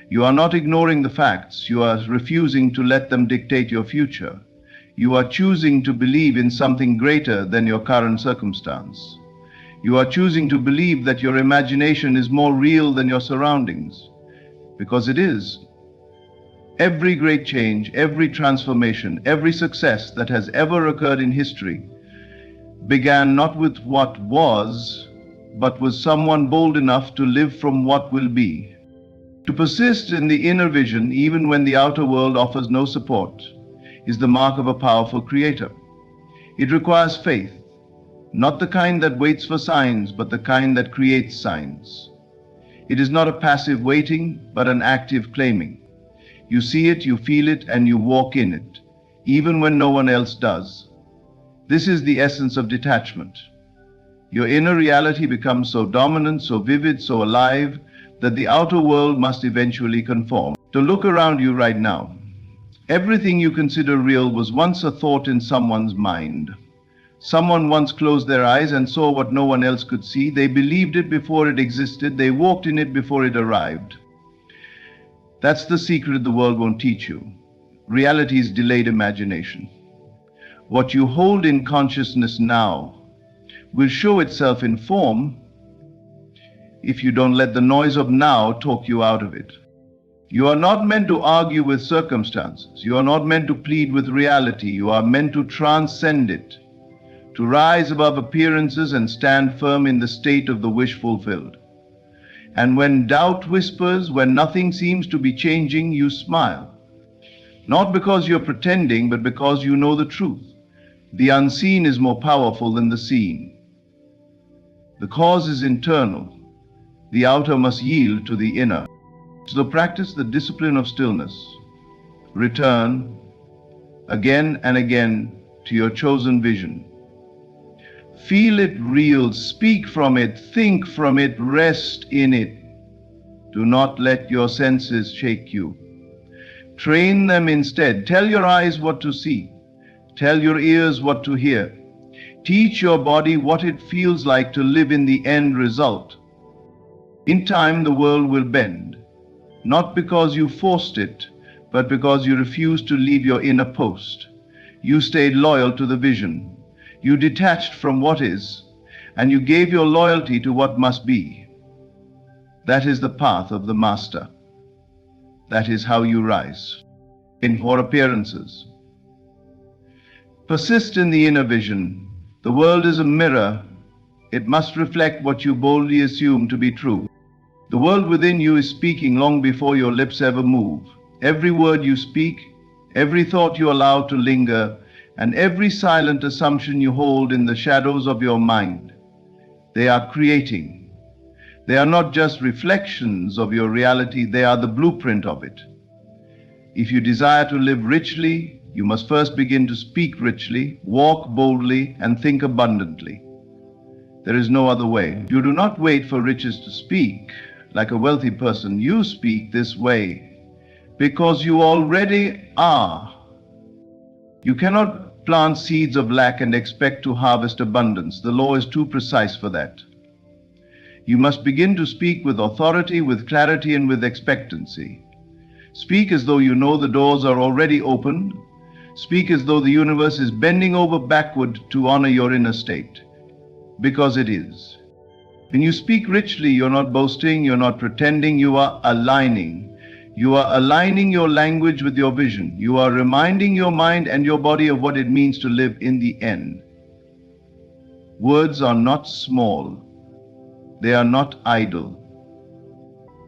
You are not ignoring the facts, you are refusing to let them dictate your future. You are choosing to believe in something greater than your current circumstance. You are choosing to believe that your imagination is more real than your surroundings, because it is. Every great change, every transformation, every success that has ever occurred in history began not with what was, but with someone bold enough to live from what will be. To persist in the inner vision, even when the outer world offers no support, is the mark of a powerful creator. It requires faith, not the kind that waits for signs, but the kind that creates signs. It is not a passive waiting, but an active claiming. You see it, you feel it, and you walk in it, even when no one else does. This is the essence of detachment. Your inner reality becomes so dominant, so vivid, so alive, that the outer world must eventually conform. To look around you right now. Everything you consider real was once a thought in someone's mind. Someone once closed their eyes and saw what no one else could see. They believed it before it existed. They walked in it before it arrived. That's the secret the world won't teach you. Reality is delayed imagination. What you hold in consciousness now will show itself in form if you don't let the noise of now talk you out of it. You are not meant to argue with circumstances. You are not meant to plead with reality. You are meant to transcend it, to rise above appearances and stand firm in the state of the wish fulfilled. And when doubt whispers, when nothing seems to be changing, you smile. Not because you're pretending, but because you know the truth. The unseen is more powerful than the seen. The cause is internal. The outer must yield to the inner. So practice the discipline of stillness. Return again and again to your chosen vision. Feel it real, speak from it, think from it, rest in it. Do not let your senses shake you. Train them instead. Tell your eyes what to see. Tell your ears what to hear. Teach your body what it feels like to live in the end result. In time, the world will bend, not because you forced it, but because you refused to leave your inner post. You stayed loyal to the vision. You detached from what is, and you gave your loyalty to what must be. That is the path of the master. That is how you rise. In for appearances. Persist in the inner vision. The world is a mirror. It must reflect what you boldly assume to be true. The world within you is speaking long before your lips ever move. Every word you speak, every thought you allow to linger, and every silent assumption you hold in the shadows of your mind, they are creating. They are not just reflections of your reality, they are the blueprint of it. If you desire to live richly, you must first begin to speak richly, walk boldly, and think abundantly. There is no other way. You do not wait for riches to speak. Like a wealthy person, you speak this way because you already are. You cannot plant seeds of lack and expect to harvest abundance. The law is too precise for that. You must begin to speak with authority, with clarity, and with expectancy. Speak as though you know the doors are already open. Speak as though the universe is bending over backward to honor your inner state, because it is. When you speak richly, you're not boasting, you're not pretending, you are aligning. You are aligning your language with your vision. You are reminding your mind and your body of what it means to live in the end. Words are not small. They are not idle.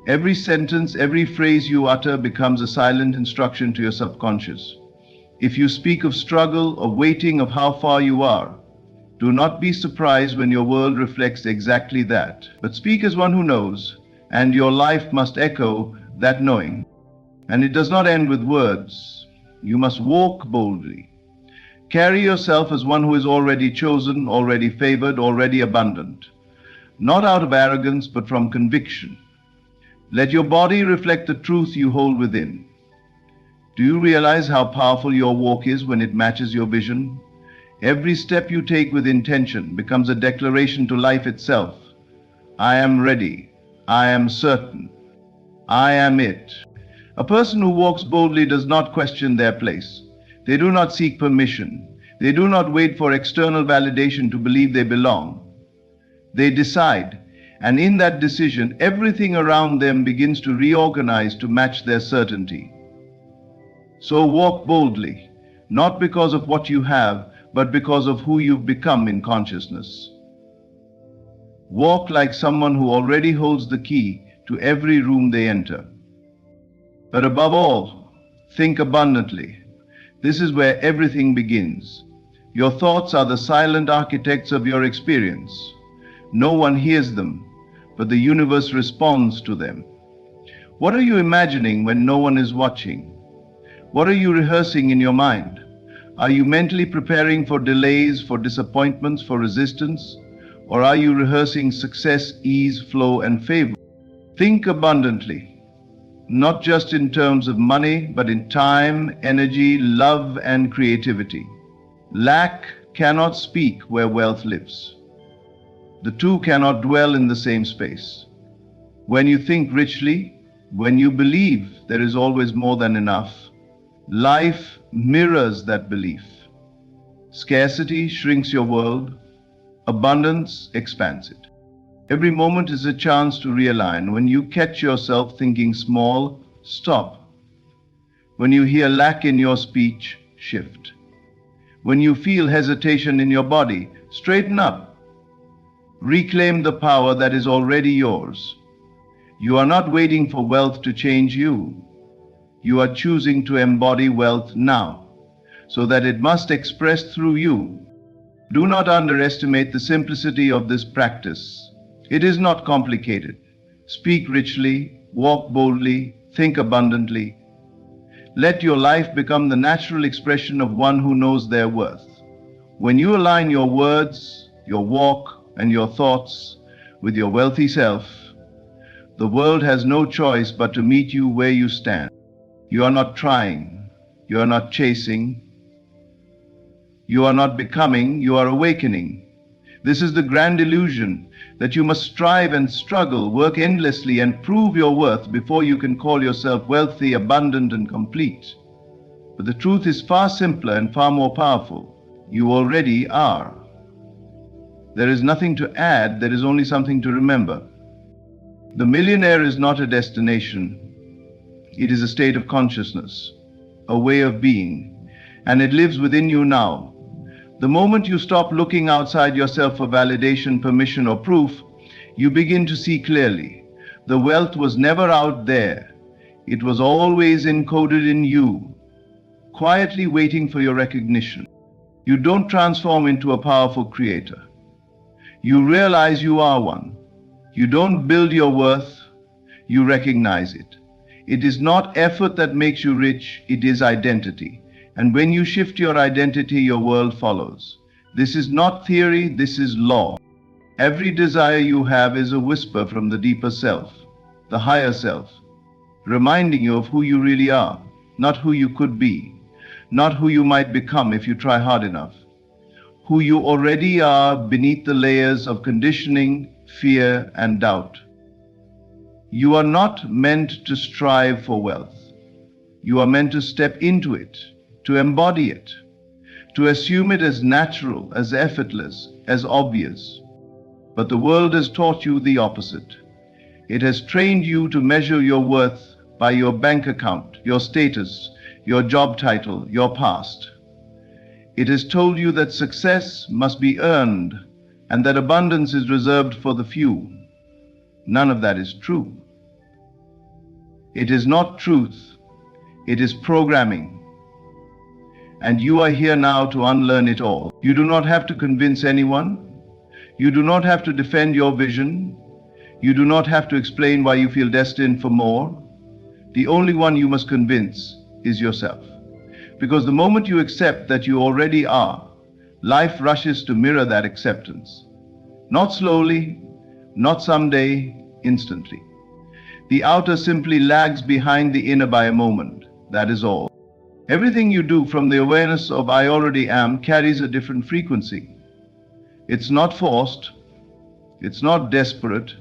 Every sentence, every phrase you utter becomes a silent instruction to your subconscious. If you speak of struggle, of waiting, of how far you are, do not be surprised when your world reflects exactly that. But speak as one who knows, and your life must echo that knowing. And it does not end with words. You must walk boldly. Carry yourself as one who is already chosen, already favored, already abundant. Not out of arrogance, but from conviction. Let your body reflect the truth you hold within. Do you realize how powerful your walk is when it matches your vision? Every step you take with intention becomes a declaration to life itself. I am ready. I am certain. I am it. A person who walks boldly does not question their place. They do not seek permission. They do not wait for external validation to believe they belong. They decide, and in that decision, everything around them begins to reorganize to match their certainty. So walk boldly, not because of what you have, but because of who you've become in consciousness. Walk like someone who already holds the key to every room they enter. But above all, think abundantly. This is where everything begins. Your thoughts are the silent architects of your experience. No one hears them, but the universe responds to them. What are you imagining when no one is watching? What are you rehearsing in your mind? Are you mentally preparing for delays, for disappointments, for resistance? Or are you rehearsing success, ease, flow, and favor? Think abundantly, not just in terms of money, but in time, energy, love, and creativity. Lack cannot speak where wealth lives. The two cannot dwell in the same space. When you think richly, when you believe there is always more than enough, life mirrors that belief. Scarcity shrinks your world, abundance expands it. Every moment is a chance to realign. When you catch yourself thinking small, stop. When you hear lack in your speech, shift. When you feel hesitation in your body, straighten up. Reclaim the power that is already yours. You are not waiting for wealth to change you. You are choosing to embody wealth now, so that it must express through you. Do not underestimate the simplicity of this practice. It is not complicated. Speak richly, walk boldly, think abundantly. Let your life become the natural expression of one who knows their worth. When you align your words, your walk, and your thoughts with your wealthy self, the world has no choice but to meet you where you stand. You are not trying. You are not chasing. You are not becoming. You are awakening. This is the grand illusion that you must strive and struggle, work endlessly, and prove your worth before you can call yourself wealthy, abundant, and complete. But the truth is far simpler and far more powerful. You already are. There is nothing to add, there is only something to remember. The millionaire is not a destination. It is a state of consciousness, a way of being, and it lives within you now. The moment you stop looking outside yourself for validation, permission, or proof, you begin to see clearly. The wealth was never out there. It was always encoded in you, quietly waiting for your recognition. You don't transform into a powerful creator. You realize you are one. You don't build your worth, you recognize it. It is not effort that makes you rich, it is identity. And when you shift your identity, your world follows. This is not theory, this is law. Every desire you have is a whisper from the deeper self, the higher self, reminding you of who you really are, not who you could be, not who you might become if you try hard enough. Who you already are beneath the layers of conditioning, fear, and doubt. You are not meant to strive for wealth. You are meant to step into it, to embody it, to assume it as natural, as effortless, as obvious. But the world has taught you the opposite. It has trained you to measure your worth by your bank account, your status, your job title, your past. It has told you that success must be earned and that abundance is reserved for the few. None of that is true. It is not truth. It is programming. And you are here now to unlearn it all. You do not have to convince anyone. You do not have to defend your vision. You do not have to explain why you feel destined for more. The only one you must convince is yourself. Because the moment you accept that you already are, life rushes to mirror that acceptance. Not slowly, not someday, instantly. The outer simply lags behind the inner by a moment. That is all. Everything you do from the awareness of I already am carries a different frequency. It's not forced. It's not desperate.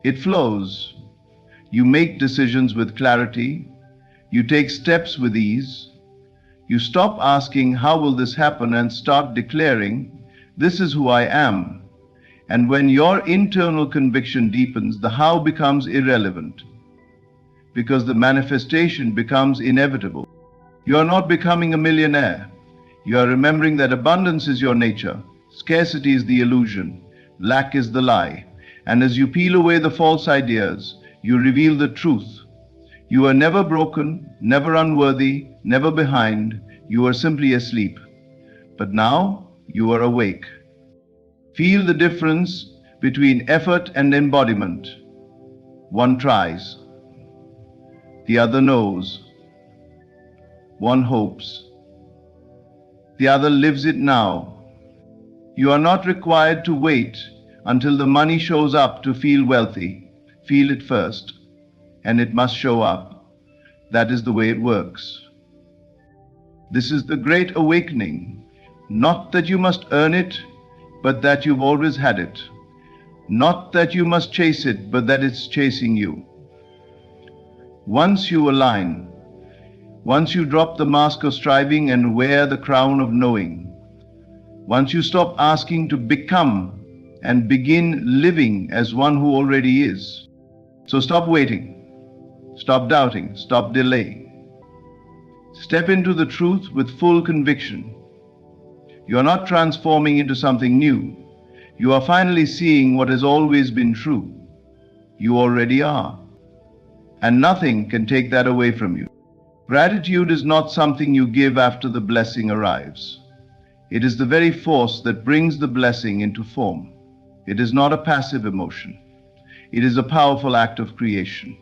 It flows. You make decisions with clarity. You take steps with ease. You stop asking, how will this happen, and start declaring, this is who I am. And when your internal conviction deepens, the how becomes irrelevant, because the manifestation becomes inevitable. You are not becoming a millionaire. You are remembering that abundance is your nature, scarcity is the illusion, lack is the lie. And as you peel away the false ideas, you reveal the truth. You are never broken, never unworthy, never behind. You are simply asleep. But now you are awake. Feel the difference between effort and embodiment. One tries. The other knows. One hopes. The other lives it now. You are not required to wait until the money shows up to feel wealthy. Feel it first, and it must show up. That is the way it works. This is the great awakening. Not that you must earn it, but that you've always had it. Not that you must chase it, but that it's chasing you. Once you align, once you drop the mask of striving and wear the crown of knowing, once you stop asking to become and begin living as one who already is. So stop waiting, stop doubting, stop delaying. Step into the truth with full conviction. You are not transforming into something new. You are finally seeing what has always been true. You already are. And nothing can take that away from you. Gratitude is not something you give after the blessing arrives. It is the very force that brings the blessing into form. It is not a passive emotion. It is a powerful act of creation.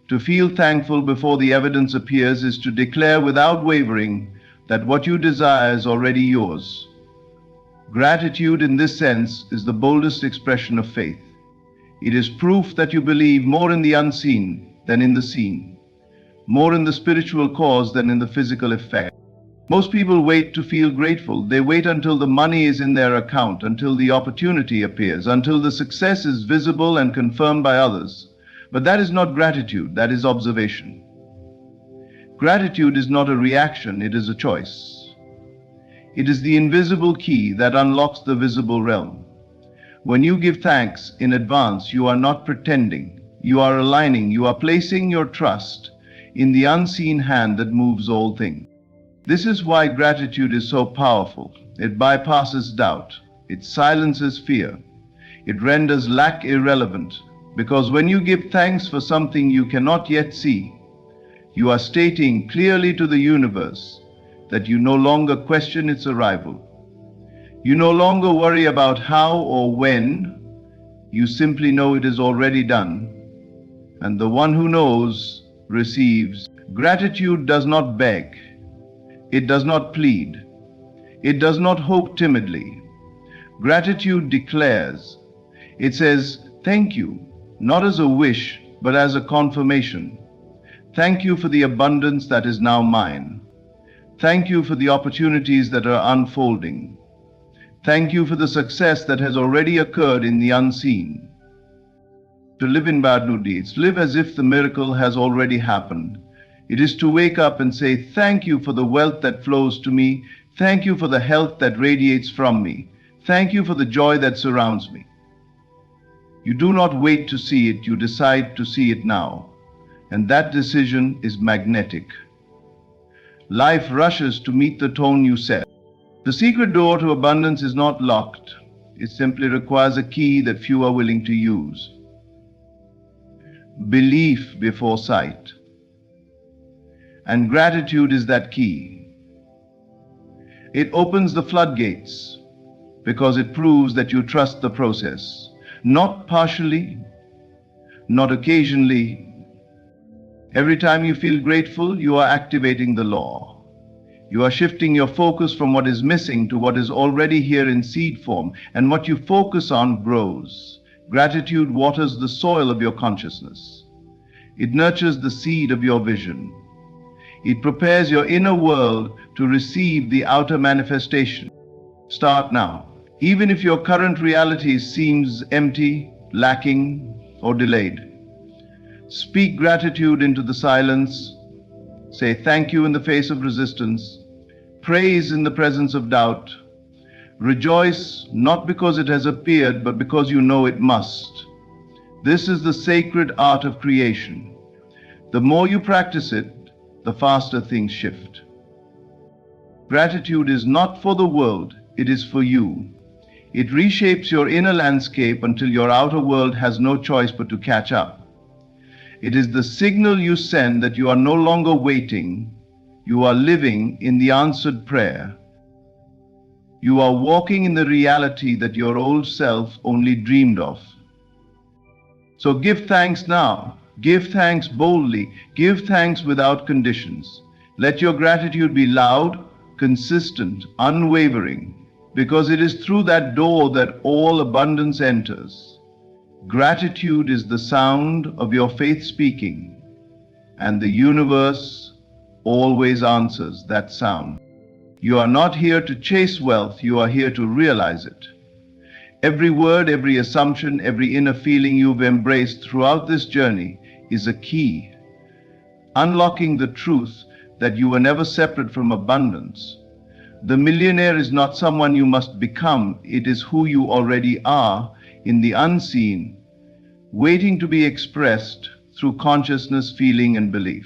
To feel thankful before the evidence appears is to declare without wavering that what you desire is already yours. Gratitude in this sense is the boldest expression of faith. It is proof that you believe more in the unseen than in the seen, more in the spiritual cause than in the physical effect. Most people wait to feel grateful. They wait until the money is in their account, until the opportunity appears, until the success is visible and confirmed by others. But that is not gratitude, that is observation. Gratitude is not a reaction, it is a choice. It is the invisible key that unlocks the visible realm. When you give thanks in advance, you are not pretending. You are aligning, you are placing your trust in the unseen hand that moves all things. This is why gratitude is so powerful. It bypasses doubt. It silences fear. It renders lack irrelevant. Because when you give thanks for something you cannot yet see, you are stating clearly to the universe that you no longer question its arrival. You no longer worry about how or when. You simply know it is already done. And the one who knows receives. Gratitude does not beg. It does not plead. It does not hope timidly. Gratitude declares. It says, thank you, not as a wish, but as a confirmation. Thank you for the abundance that is now mine. Thank you for the opportunities that are unfolding. Thank you for the success that has already occurred in the unseen. To live in bad new deeds, live as if the miracle has already happened. It is to wake up and say, thank you for the wealth that flows to me. Thank you for the health that radiates from me. Thank you for the joy that surrounds me. You do not wait to see it, you decide to see it now. And that decision is magnetic. Life rushes to meet the tone you set. The secret door to abundance is not locked. It simply requires a key that few are willing to use. Belief before sight. And gratitude is that key. It opens the floodgates because it proves that you trust the process, not partially, not occasionally. Every time you feel grateful, you are activating the law. You are shifting your focus from what is missing to what is already here in seed form, and what you focus on grows. Gratitude waters the soil of your consciousness. It nurtures the seed of your vision. It prepares your inner world to receive the outer manifestation. Start now. Even if your current reality seems empty, lacking, or delayed. Speak gratitude into the silence. Say thank you in the face of resistance. Praise in the presence of doubt. Rejoice not because it has appeared, but because you know it must. This is the sacred art of creation. The more you practice it, the faster things shift. Gratitude is not for the world, it is for you. It reshapes your inner landscape until your outer world has no choice but to catch up. It is the signal you send that you are no longer waiting, you are living in the answered prayer. You are walking in the reality that your old self only dreamed of. So give thanks now. Give thanks boldly. Give thanks without conditions. Let your gratitude be loud, consistent, unwavering, because it is through that door that all abundance enters. Gratitude is the sound of your faith speaking, and the universe always answers that sound. You are not here to chase wealth, you are here to realize it. Every word, every assumption, every inner feeling you've embraced throughout this journey is a key, unlocking the truth that you were never separate from abundance. The millionaire is not someone you must become, it is who you already are in the unseen, waiting to be expressed through consciousness, feeling, and belief.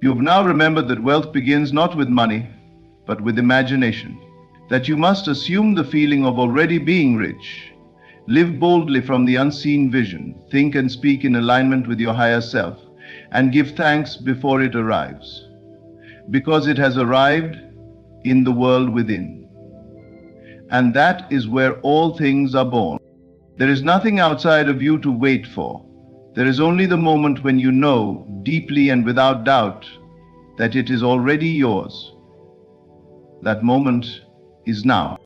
You've now remembered that wealth begins not with money, but with imagination. That you must assume the feeling of already being rich. Live boldly from the unseen vision. Think and speak in alignment with your higher self, and give thanks before it arrives. Because it has arrived in the world within. And that is where all things are born. There is nothing outside of you to wait for. There is only the moment when you know, deeply and without doubt, that it is already yours. That moment is now.